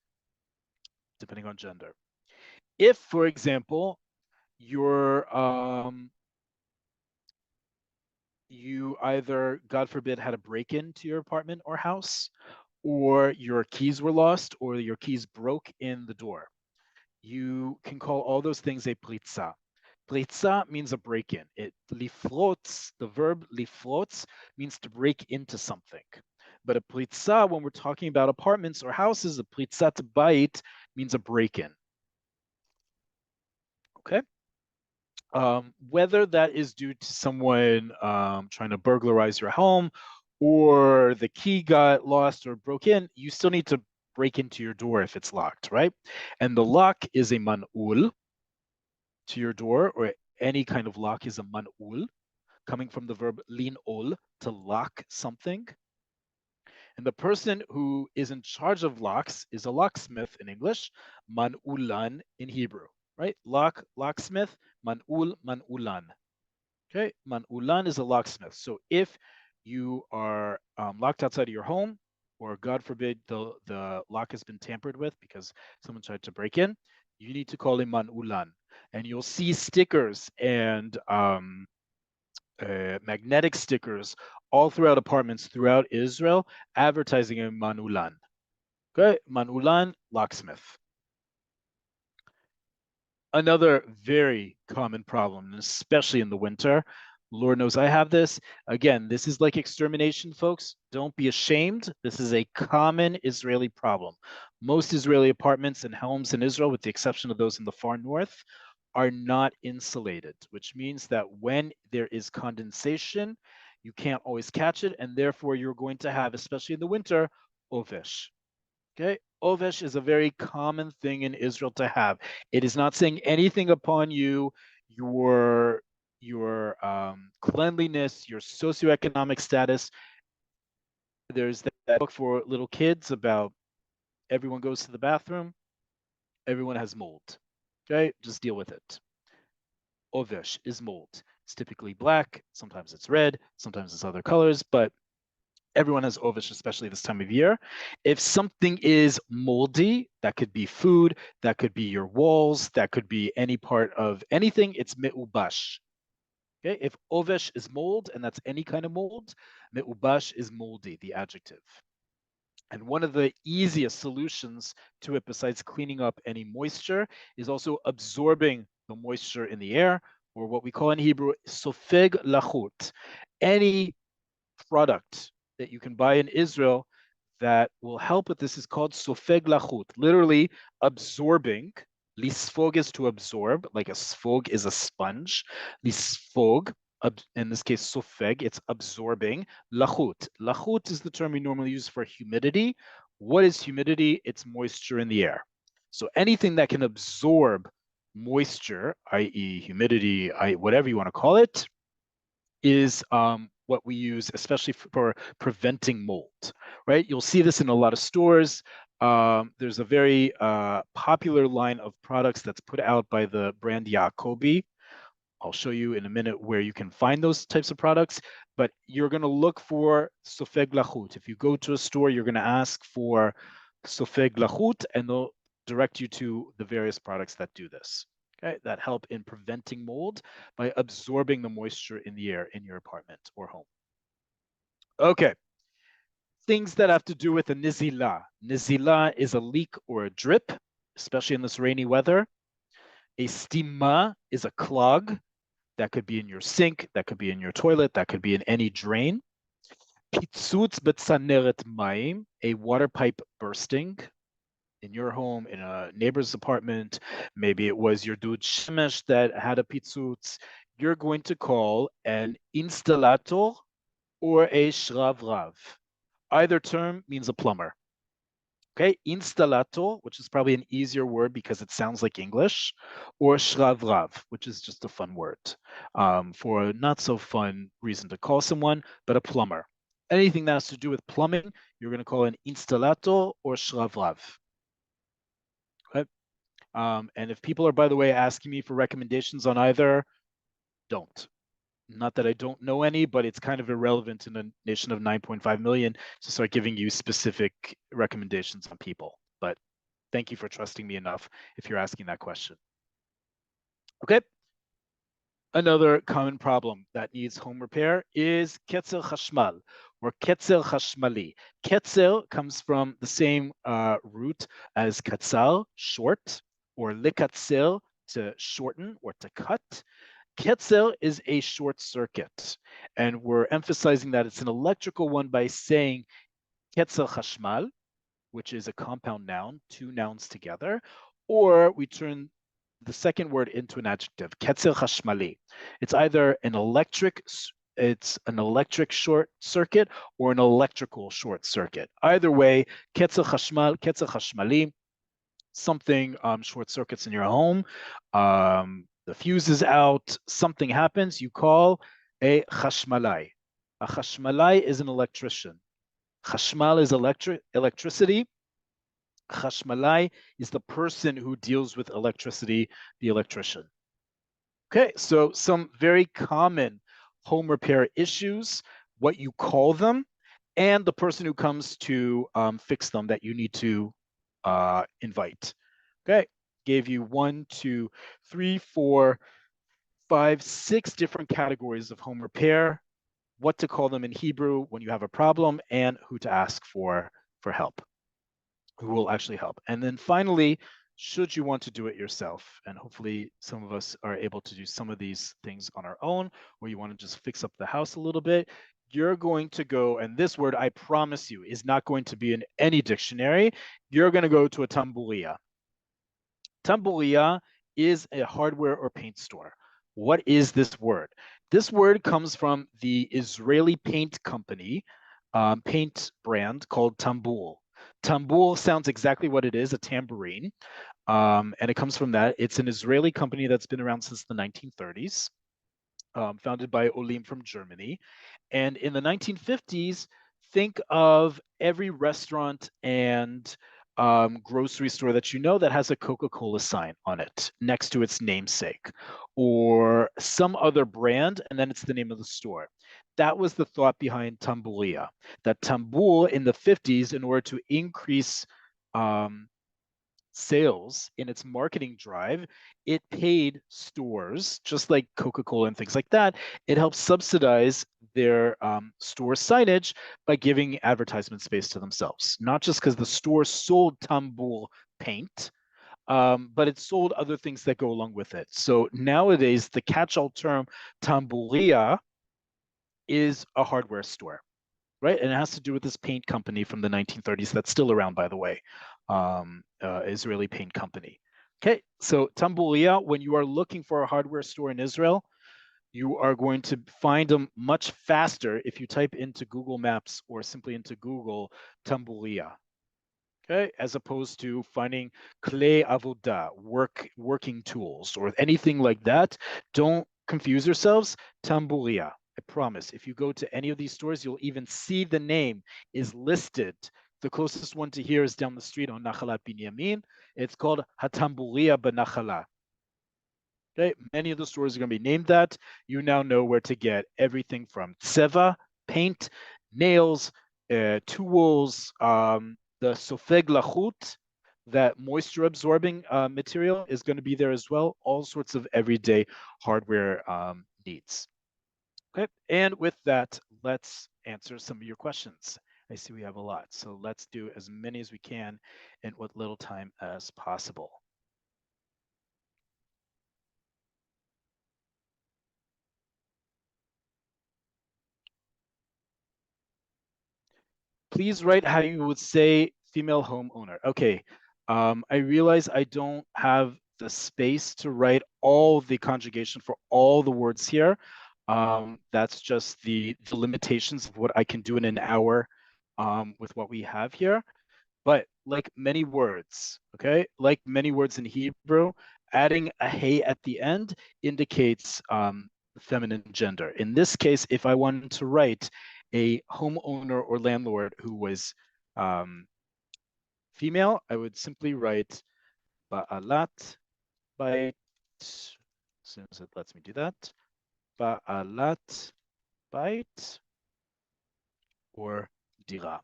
depending on gender. If, for example, you either, God forbid, had a break-in to your apartment or house, or your keys were lost, or your keys broke in the door, you can call all those things a pritza. Pritza means a break-in. It lifrotz, the verb lifrotz, means to break into something. But a pritza, when we're talking about apartments or houses, a pritzat bait means a break-in. Okay. Whether that is due to someone trying to burglarize your home, or the key got lost or broke in, you still need to break into your door if it's locked, right? And the lock is a man'ul to your door, or any kind of lock is a man'ul, coming from the verb lin'ol, to lock something. And the person who is in charge of locks is a locksmith in English, man'ulan in Hebrew, right? Locksmith, man'ul, man'ulan. Okay, man'ulan is a locksmith. So if you are locked outside of your home, or God forbid the lock has been tampered with because someone tried to break in, you need to call a man'ulan. And you'll see stickers and magnetic stickers all throughout apartments throughout Israel advertising a man'ulan. Okay, man'ulan, locksmith. Another very common problem, especially in the winter, Lord knows I have this. Again, this is like extermination, folks. Don't be ashamed. This is a common Israeli problem. Most Israeli apartments and homes in Israel, with the exception of those in the far north, are not insulated, which means that when there is condensation, you can't always catch it, and therefore you're going to have, especially in the winter, ovesh. Okay, ovesh is a very common thing in Israel to have. It is not saying anything upon you, your cleanliness, your socioeconomic status. There's that book for little kids about everyone goes to the bathroom, everyone has mold. Okay, just deal with it. Ovesh is mold. It's typically black, sometimes it's red, sometimes it's other colors, but everyone has ovish, especially this time of year. If something is moldy, that could be food, that could be your walls, that could be any part of anything, it's meubash. Okay, if ovish is mold, and that's any kind of mold, meubash is moldy, the adjective. And one of the easiest solutions to it, besides cleaning up any moisture, is also absorbing the moisture in the air, or what we call in Hebrew, sofeg lachut. Any product that you can buy in Israel that will help with this is called sofeg lachut, literally absorbing. Lisfog is to absorb, like a sfog is a sponge. Lisfog, in this case, sofeg, it's absorbing. Lachut. Lachut is the term we normally use for humidity. What is humidity? It's moisture in the air. So anything that can absorb moisture, i.e. humidity, whatever you want to call it, is what we use, especially for preventing mold, right? You'll see this in a lot of stores. There's a very popular line of products that's put out by the brand Yacobi. I'll show you in a minute where you can find those types of products, but you're going to look for sofeg lachut. If you go to a store, you're going to ask for sofeg lachut, and they'll direct you to the various products that do this. Okay, that help in preventing mold by absorbing the moisture in the air in your apartment or home. Okay, things that have to do with a nizila. Nizila is a leak or a drip, especially in this rainy weather. A stima is a clog. That could be in your sink, that could be in your toilet, that could be in any drain. Pitzutz betzaneret mayim, a water pipe bursting in your home, in a neighbor's apartment. Maybe it was your dude shemesh that had a pitzutz. You're going to call an installator or a shravrav. Either term means a plumber. Okay, installator, which is probably an easier word because it sounds like English, or shravrav, which is just a fun word for a not so fun reason to call someone, but a plumber. Anything that has to do with plumbing, you're going to call an installator or shravrav. Okay. And if people are, by the way, asking me for recommendations on either, don't. Not that I don't know any, but it's kind of irrelevant in a nation of 9.5 million to start giving you specific recommendations on people. But thank you for trusting me enough if you're asking that question. Okay. Another common problem that needs home repair is ketzer chashmal or ketzer chashmali. Ketzer comes from the same root as katzar, short, or likatzer, to shorten or to cut. Ketzer is a short circuit, and we're emphasizing that it's an electrical one by saying ketzer chashmal, which is a compound noun, two nouns together, or we turn the second word into an adjective, ketzer chashmali. It's either an electric short circuit or an electrical short circuit. Either way, ketzer chashmal, ketzer chashmali, something short circuits in your home. The fuse is out, something happens, you call a chashmalai. A chashmalai is an electrician. Chashmal is electricity. Chashmalai is the person who deals with electricity, the electrician. Okay, so some very common home repair issues, what you call them, and the person who comes to fix them that you need to invite. Okay, gave you 1, 2, 3, 4, 5, 6 different categories of home repair, what to call them in Hebrew when you have a problem, and who to ask for help, who will actually help. And then finally, should you want to do it yourself. And hopefully some of us are able to do some of these things on our own, or you want to just fix up the house a little bit. You're going to go, and this word, I promise you, is not going to be in any dictionary. You're going to go to a tambulia. Tambulia is a hardware or paint store. What is this word? This word comes from the Israeli paint company, paint brand called Tambul. Tambul sounds exactly what it is, a tambourine. And it comes from that. It's an Israeli company that's been around since the 1930s, founded by Oleh from Germany. And in the 1950s, think of every restaurant and grocery store that you know that has a Coca-Cola sign on it next to its namesake, or some other brand, and then it's the name of the store. That was the thought behind Tambulia, that Tambul in the 50s, in order to increase sales in its marketing drive, it paid stores, just like Coca-Cola and things like that. It helped subsidize their store signage by giving advertisement space to themselves, not just because the store sold Tambul paint, but it sold other things that go along with it. So nowadays, the catch-all term Tambulia is a hardware store, right? And it has to do with this paint company from the 1930s that's still around, by the way, Israeli paint company. Okay, so Tambulia, when you are looking for a hardware store in Israel, you are going to find them much faster if you type into Google Maps or simply into Google Tambulia. Okay, as opposed to finding clay avoda, working tools, or anything like that. Don't confuse yourselves. Tambulia. I promise. If you go to any of these stores, you'll even see the name is listed. The closest one to here is down the street on Nachalat Binyamin. It's called Hatambulia Benachala. Okay, many of the stores are going to be named that. You now know where to get everything from tseva, paint, nails, tools, the sofeg lachut, that moisture absorbing material is going to be there as well. All sorts of everyday hardware needs. Okay, and with that, let's answer some of your questions. I see we have a lot, so let's do as many as we can in what little time as possible. Please write how you would say female homeowner. Okay, I realize I don't have the space to write all the conjugation for all the words here. That's just the limitations of what I can do in an hour with what we have here. But like many words, okay, like many words in Hebrew, adding a hey at the end indicates feminine gender. In this case, if I wanted to write a homeowner or landlord who was female, I would simply write ba'alat bait, as soon as it lets me do that, ba'alat bait or dira.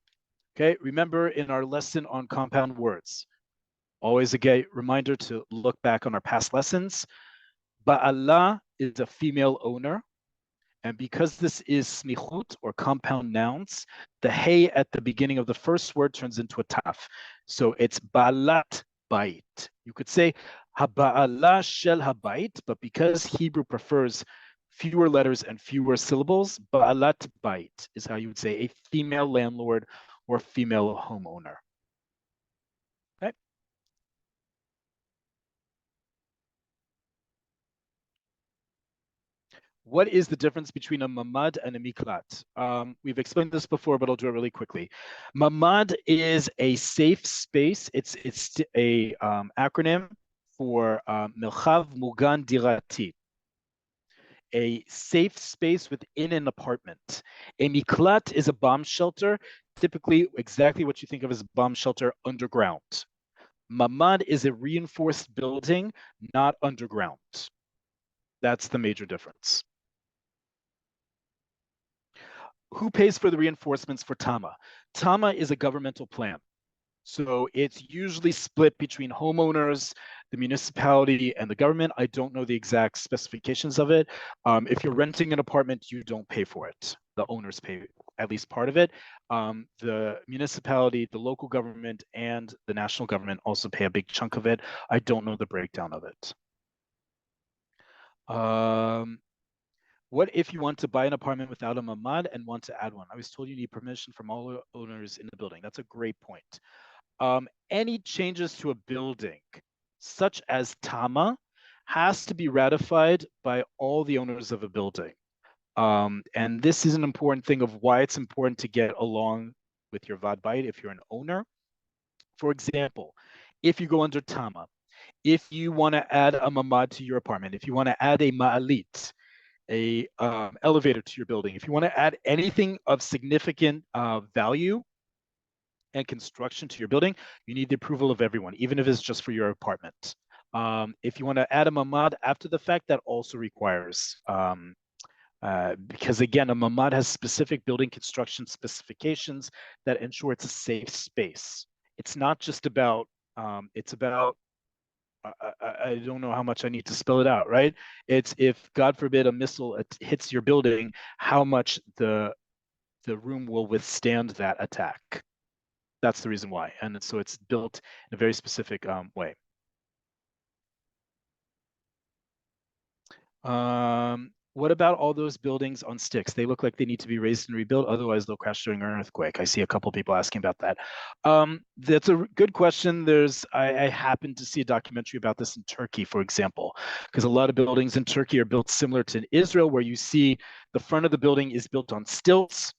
Okay, remember in our lesson on compound words, always a reminder to look back on our past lessons. Ba'ala is a female owner. And because this is smichut or compound nouns, the hey at the beginning of the first word turns into a taf. So it's ba'alat bait. You could say haba'ala shel habayit, but because Hebrew prefers fewer letters and fewer syllables, ba'alat bait is how you would say a female landlord or female homeowner. Okay. What is the difference between a mamad and a miklat? We've explained this before, but I'll do it really quickly. Mamad is a safe space. It's a acronym for Milchav Mugan Dirati, a safe space within an apartment. A miklat is a bomb shelter, typically exactly what you think of as a bomb shelter underground. Mamad is a reinforced building, not underground. That's the major difference. Who pays for the reinforcements for Tama? Tama is a governmental plan. So it's usually split between homeowners, the municipality, and the government. I don't know the exact specifications of it. If you're renting an apartment, you don't pay for it. The owners pay at least part of it. The municipality, the local government, and the national government also pay a big chunk of it. I don't know the breakdown of it. What if you want to buy an apartment without a mamad and want to add one? I was told you need permission from all owners in the building. That's a great point. Any changes to a building, such as Tama, has to be ratified by all the owners of a building. And this is an important thing of why it's important to get along with your vad bayit if you're an owner. For example, if you go under Tama, if you want to add a mamad to your apartment, if you want to add a ma'alit, a elevator to your building, if you want to add anything of significant value and construction to your building, you need the approval of everyone, even if it's just for your apartment. If you want to add a mamad after the fact, that also requires, because again, a mamad has specific building construction specifications that ensure it's a safe space. It's not just about, it's about, I don't know how much I need to spell it out, right? It's if, God forbid, a missile hits your building, how much the room will withstand that attack. That's the reason why. And so it's built in a very specific way. What about all those buildings on sticks? They look like they need to be raised and rebuilt, otherwise they'll crash during an earthquake. I see a couple people asking about that. That's a good question. I happened to see a documentary about this in Turkey, for example, because a lot of buildings in Turkey are built similar to Israel, where you see the front of the building is built on stilts,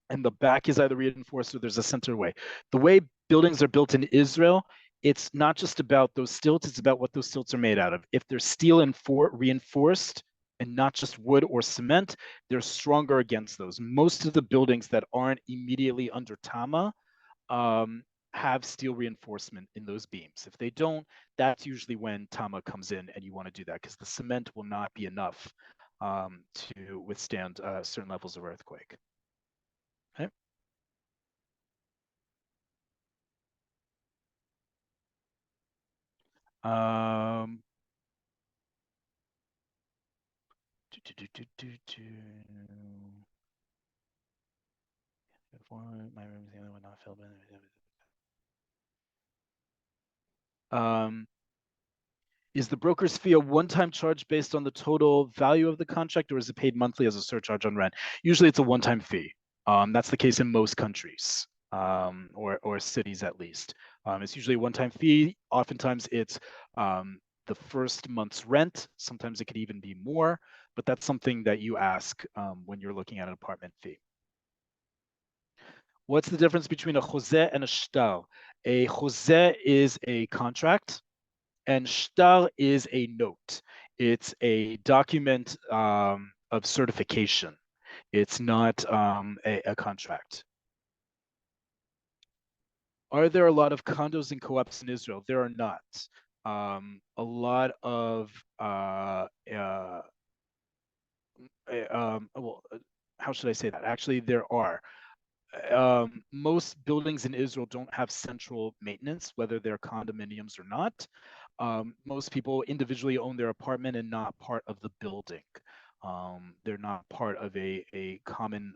and the back is either reinforced or there's a centerway. The way buildings are built in Israel, it's not just about those stilts, it's about what those stilts are made out of. If they're steel and reinforced and not just wood or cement, they're stronger against those. Most of the buildings that aren't immediately under Tama have steel reinforcement in those beams. If they don't, that's usually when Tama comes in and you want to do that, because the cement will not be enough to withstand certain levels of earthquake. Okay. My room is the only one not filled. Is the broker's fee a one-time charge based on the total value of the contract, or is it paid monthly as a surcharge on rent? Usually it's a one-time fee. That's the case in most countries, or cities at least. It's usually a one-time fee. Oftentimes it's the first month's rent. Sometimes it could even be more, but that's something that you ask when you're looking at an apartment fee. What's the difference between a chozeh and a shtar? A chozeh is a contract, and shtar is a note. It's a document of certification. It's not a contract. Are there a lot of condos and co-ops in Israel? There are not. A lot of well, how should I say that? Actually, there are. Most buildings in Israel don't have central maintenance, whether they're condominiums or not. Most people individually own their apartment and not part of the building. They're not part of a common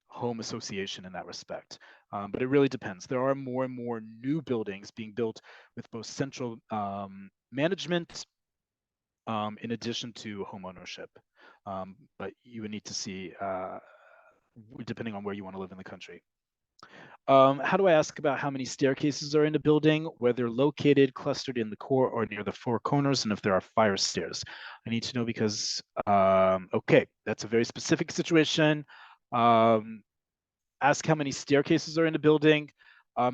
home association in that respect. But it really depends. There are more and more new buildings being built with both central management in addition to home ownership. But you would need to see depending on where you want to live in the country. How do I ask about how many staircases are in a building, where they're located, clustered in the core or near the four corners, and if there are fire stairs? I need to know because, okay, that's a very specific situation. Ask how many staircases are in a building.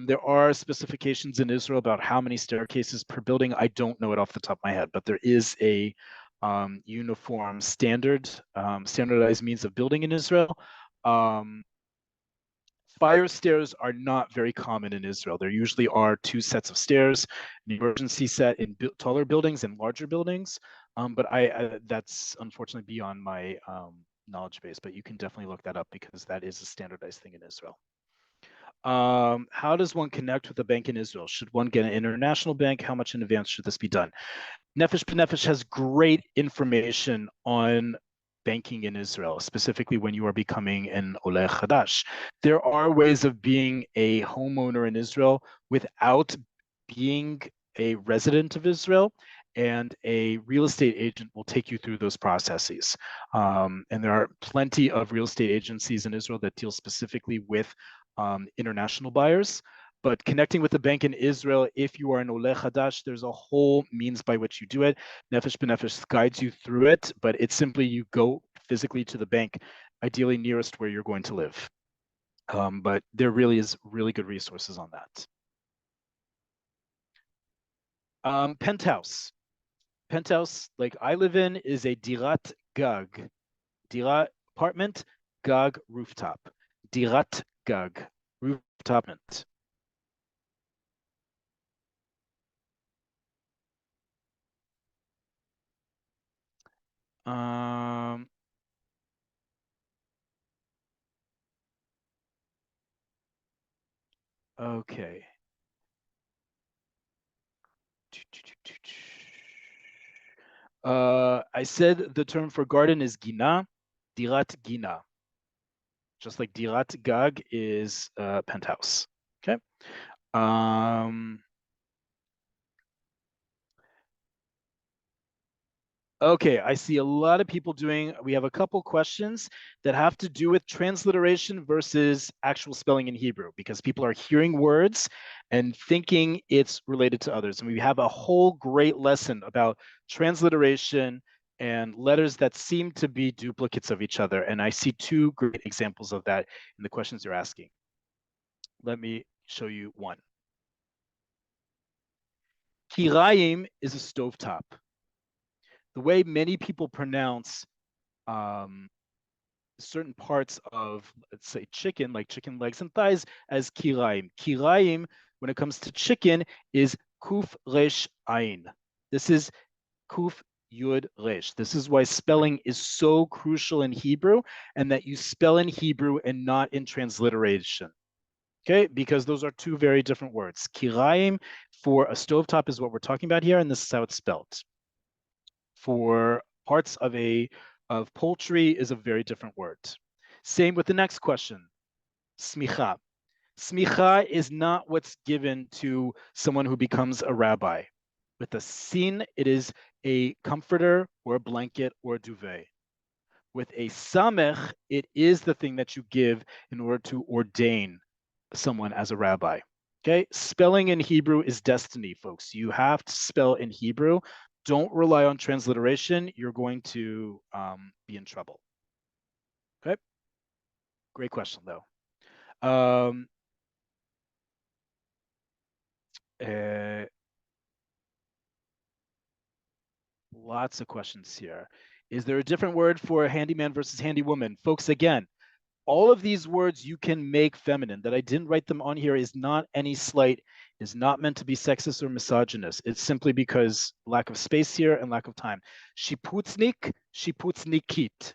There are specifications in Israel about how many staircases per building. I don't know it off the top of my head, but there is a uniform standardized means of building in Israel. Fire stairs are not very common in Israel. There usually are two sets of stairs, an emergency set in taller buildings and larger buildings. But that's unfortunately beyond my knowledge base, but you can definitely look that up because that is a standardized thing in Israel. How does one connect with a bank in Israel? Should one get an international bank? How much in advance should this be done? Nefesh B'Nefesh has great information on banking in Israel, specifically when you are becoming an Oleh Chadash. There are ways of being a homeowner in Israel without being a resident of Israel, and a real estate agent will take you through those processes. And there are plenty of real estate agencies in Israel that deal specifically with international buyers. But connecting with the bank in Israel, if you are an Oleh Hadash, there's a whole means by which you do it. Nefesh B'Nefesh guides you through it, but it's simply you go physically to the bank, ideally nearest where you're going to live. But there really is really good resources on that. Penthouse. Penthouse, like I live in, is a dirat gag. Dirat apartment, gag rooftop. Dirat gag, rooftop. Um, okay. I said the term for garden is gina, dirat gina, just like dirat gag is penthouse. Okay. Um, Okay, I see a lot of people doing, we have a couple questions that have to do with transliteration versus actual spelling in Hebrew, because people are hearing words and thinking it's related to others. And we have a whole great lesson about transliteration and letters that seem to be duplicates of each other. And I see two great examples of that in the questions you're asking. Let me show you one. Kirayim is a stovetop. The way many people pronounce um, certain parts of, let's say, chicken, like chicken legs and thighs, as kiraim. Kiraim, when it comes to chicken, is kuf resh ain. This is kuf yud resh. This is why spelling is so crucial in Hebrew, and that you spell in Hebrew and not in transliteration. Okay, because those are two very different words. Kiraim for a stovetop is what we're talking about here, and this is how it's spelled. For parts of poultry is a very different word. Same with the next question, smicha. Smicha is not what's given to someone who becomes a rabbi. With a sin, it is a comforter or a blanket or a duvet. With a samech, it is the thing that you give in order to ordain someone as a rabbi. Okay, spelling in Hebrew is destiny, folks. You have to spell in Hebrew. Don't rely on transliteration. You're going to be in trouble. Okay, great question though. Um, uh, Lots of questions here. Is there a different word for handyman versus handywoman? Folks, again, all of these words you can make feminine. That I didn't write them on here is not any slight, is not meant to be sexist or misogynist. It's simply because lack of space here and lack of time. Shiputznik, shiputznikit.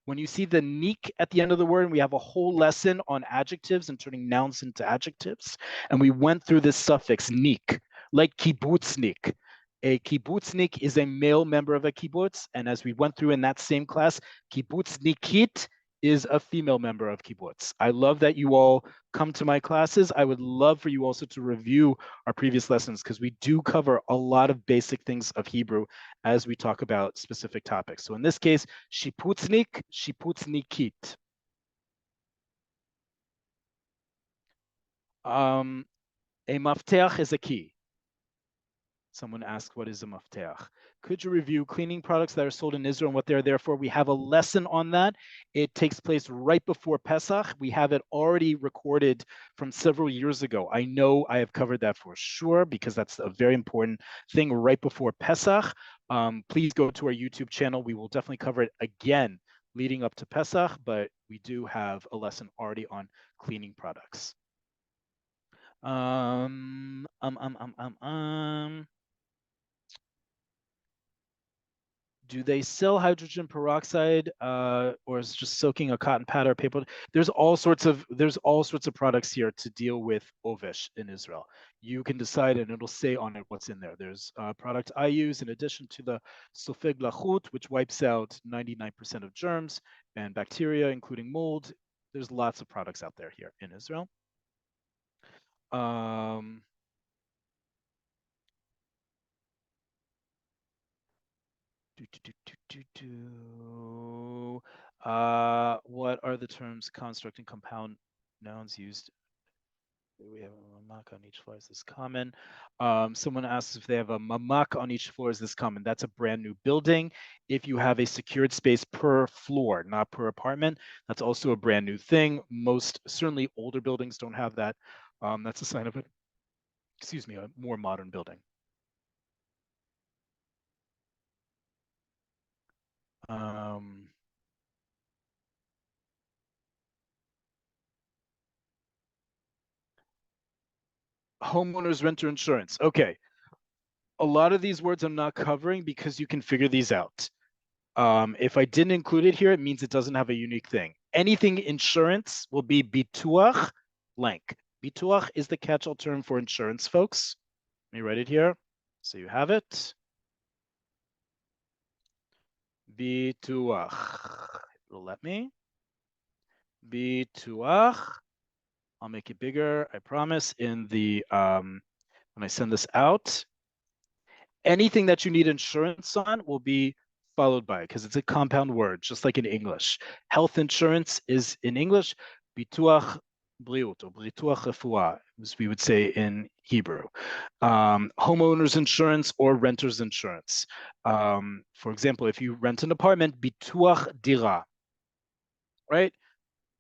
When you see the nik at the end of the word, and we have a whole lesson on adjectives and turning nouns into adjectives, and we went through this suffix nik, like kibbutznik. A kibbutznik is a male member of a kibbutz, and as we went through in that same class, kibbutznikit is a female member of kibbutz. I love that you all come to my classes. I would love for you also to review our previous lessons, because we do cover a lot of basic things of Hebrew as we talk about specific topics. So in this case, shiputznik, shiputznikit. A mafteach is a key. Someone asked, what is a mafteach? Could you review cleaning products that are sold in Israel and what they're there for? We have a lesson on that. It takes place right before Pesach. We have it already recorded from several years ago. I know I have covered that for sure, because that's a very important thing right before Pesach. Please go to our YouTube channel. We will definitely cover it again leading up to Pesach, but we do have a lesson already on cleaning products. Um, um, um, um, um, um. Do they sell hydrogen peroxide, or is just soaking a cotton pad or paper? There's all sorts of products here to deal with ovesh in Israel. You can decide, and it'll say on it what's in there. There's a product I use in addition to the sofeg lachut, which wipes out 99% of germs and bacteria, including mold. There's lots of products out there here in Israel. Um, what are the terms construct and compound nouns used? We have a mamak on each floor. Is this common? Someone asks if they have a mamak on each floor. Is this common? That's a brand new building. If you have a secured space per floor, not per apartment, that's also a brand new thing. Most certainly older buildings don't have that. That's a sign of it. Excuse me, a more modern building. Homeowners renter insurance. Okay. A lot of these words I'm not covering because you can figure these out. If I didn't include it here, it means it doesn't have a unique thing. Anything insurance will be bituach blank. Bituach is the catch-all term for insurance, folks. Let me write it here so you have it. Bituach. It'll let me. Bituach. I'll make it bigger, I promise, in the when I send this out. Anything that you need insurance on will be followed by, because it's a compound word, just like in English. Health insurance is in English, bituach briut, or bituach refuah, as we would say in Hebrew. Homeowners insurance or renters insurance. For example, if you rent an apartment, bituach dira, right?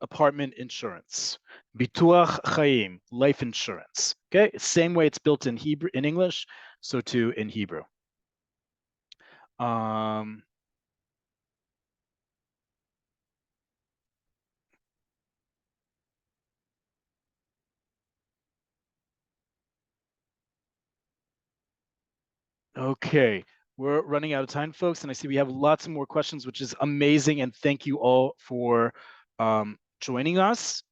Apartment insurance. Bituach chaim, life insurance. Okay, same way it's built in Hebrew, in English, so too in Hebrew. Okay, we're running out of time, folks, and I see we have lots of more questions, which is amazing, and thank you all for joining us.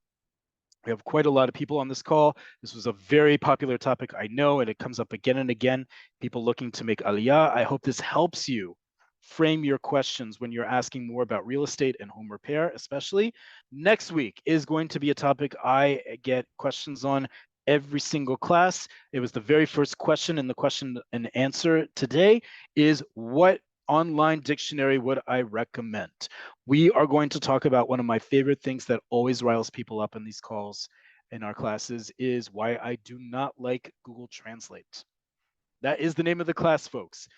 We have quite a lot of people on this call. This was a very popular topic, I know, and it comes up again and again. People looking to make aliyah. I hope this helps you frame your questions when you're asking more about real estate and home repair, especially. Next week is going to be a topic I get questions on every single class. It was the very first question in the question and answer today is, what online dictionary would I recommend? We are going to talk about one of my favorite things that always riles people up in these calls in our classes is why I do not like Google Translate. That is the name of the class, folks.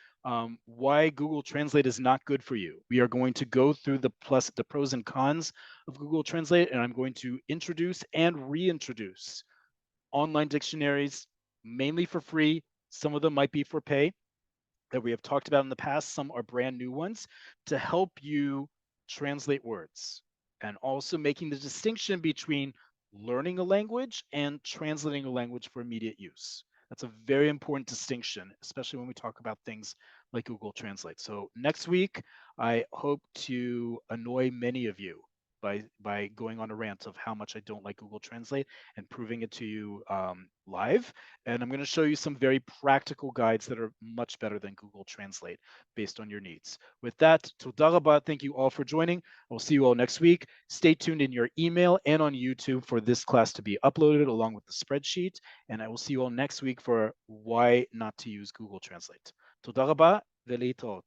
Why Google Translate is not good for you. We are going to go through the pros and cons of Google Translate, and I'm going to introduce and reintroduce online dictionaries, mainly for free. Some of them might be for pay, that we have talked about in the past. Some are brand new ones to help you translate words, and also making the distinction between learning a language and translating a language for immediate use. That's a very important distinction, especially when we talk about things like Google Translate. So next week, I hope to annoy many of you by going on a rant of how much I don't like Google Translate and proving it to you live. And I'm going to show you some very practical guides that are much better than Google Translate based on your needs. With that, toda rabah, thank you all for joining. I'll see you all next week. Stay tuned in your email and on YouTube for this class to be uploaded along with the spreadsheet. And I will see you all next week for why not to use Google Translate. Toda rabah, ve'leitraot.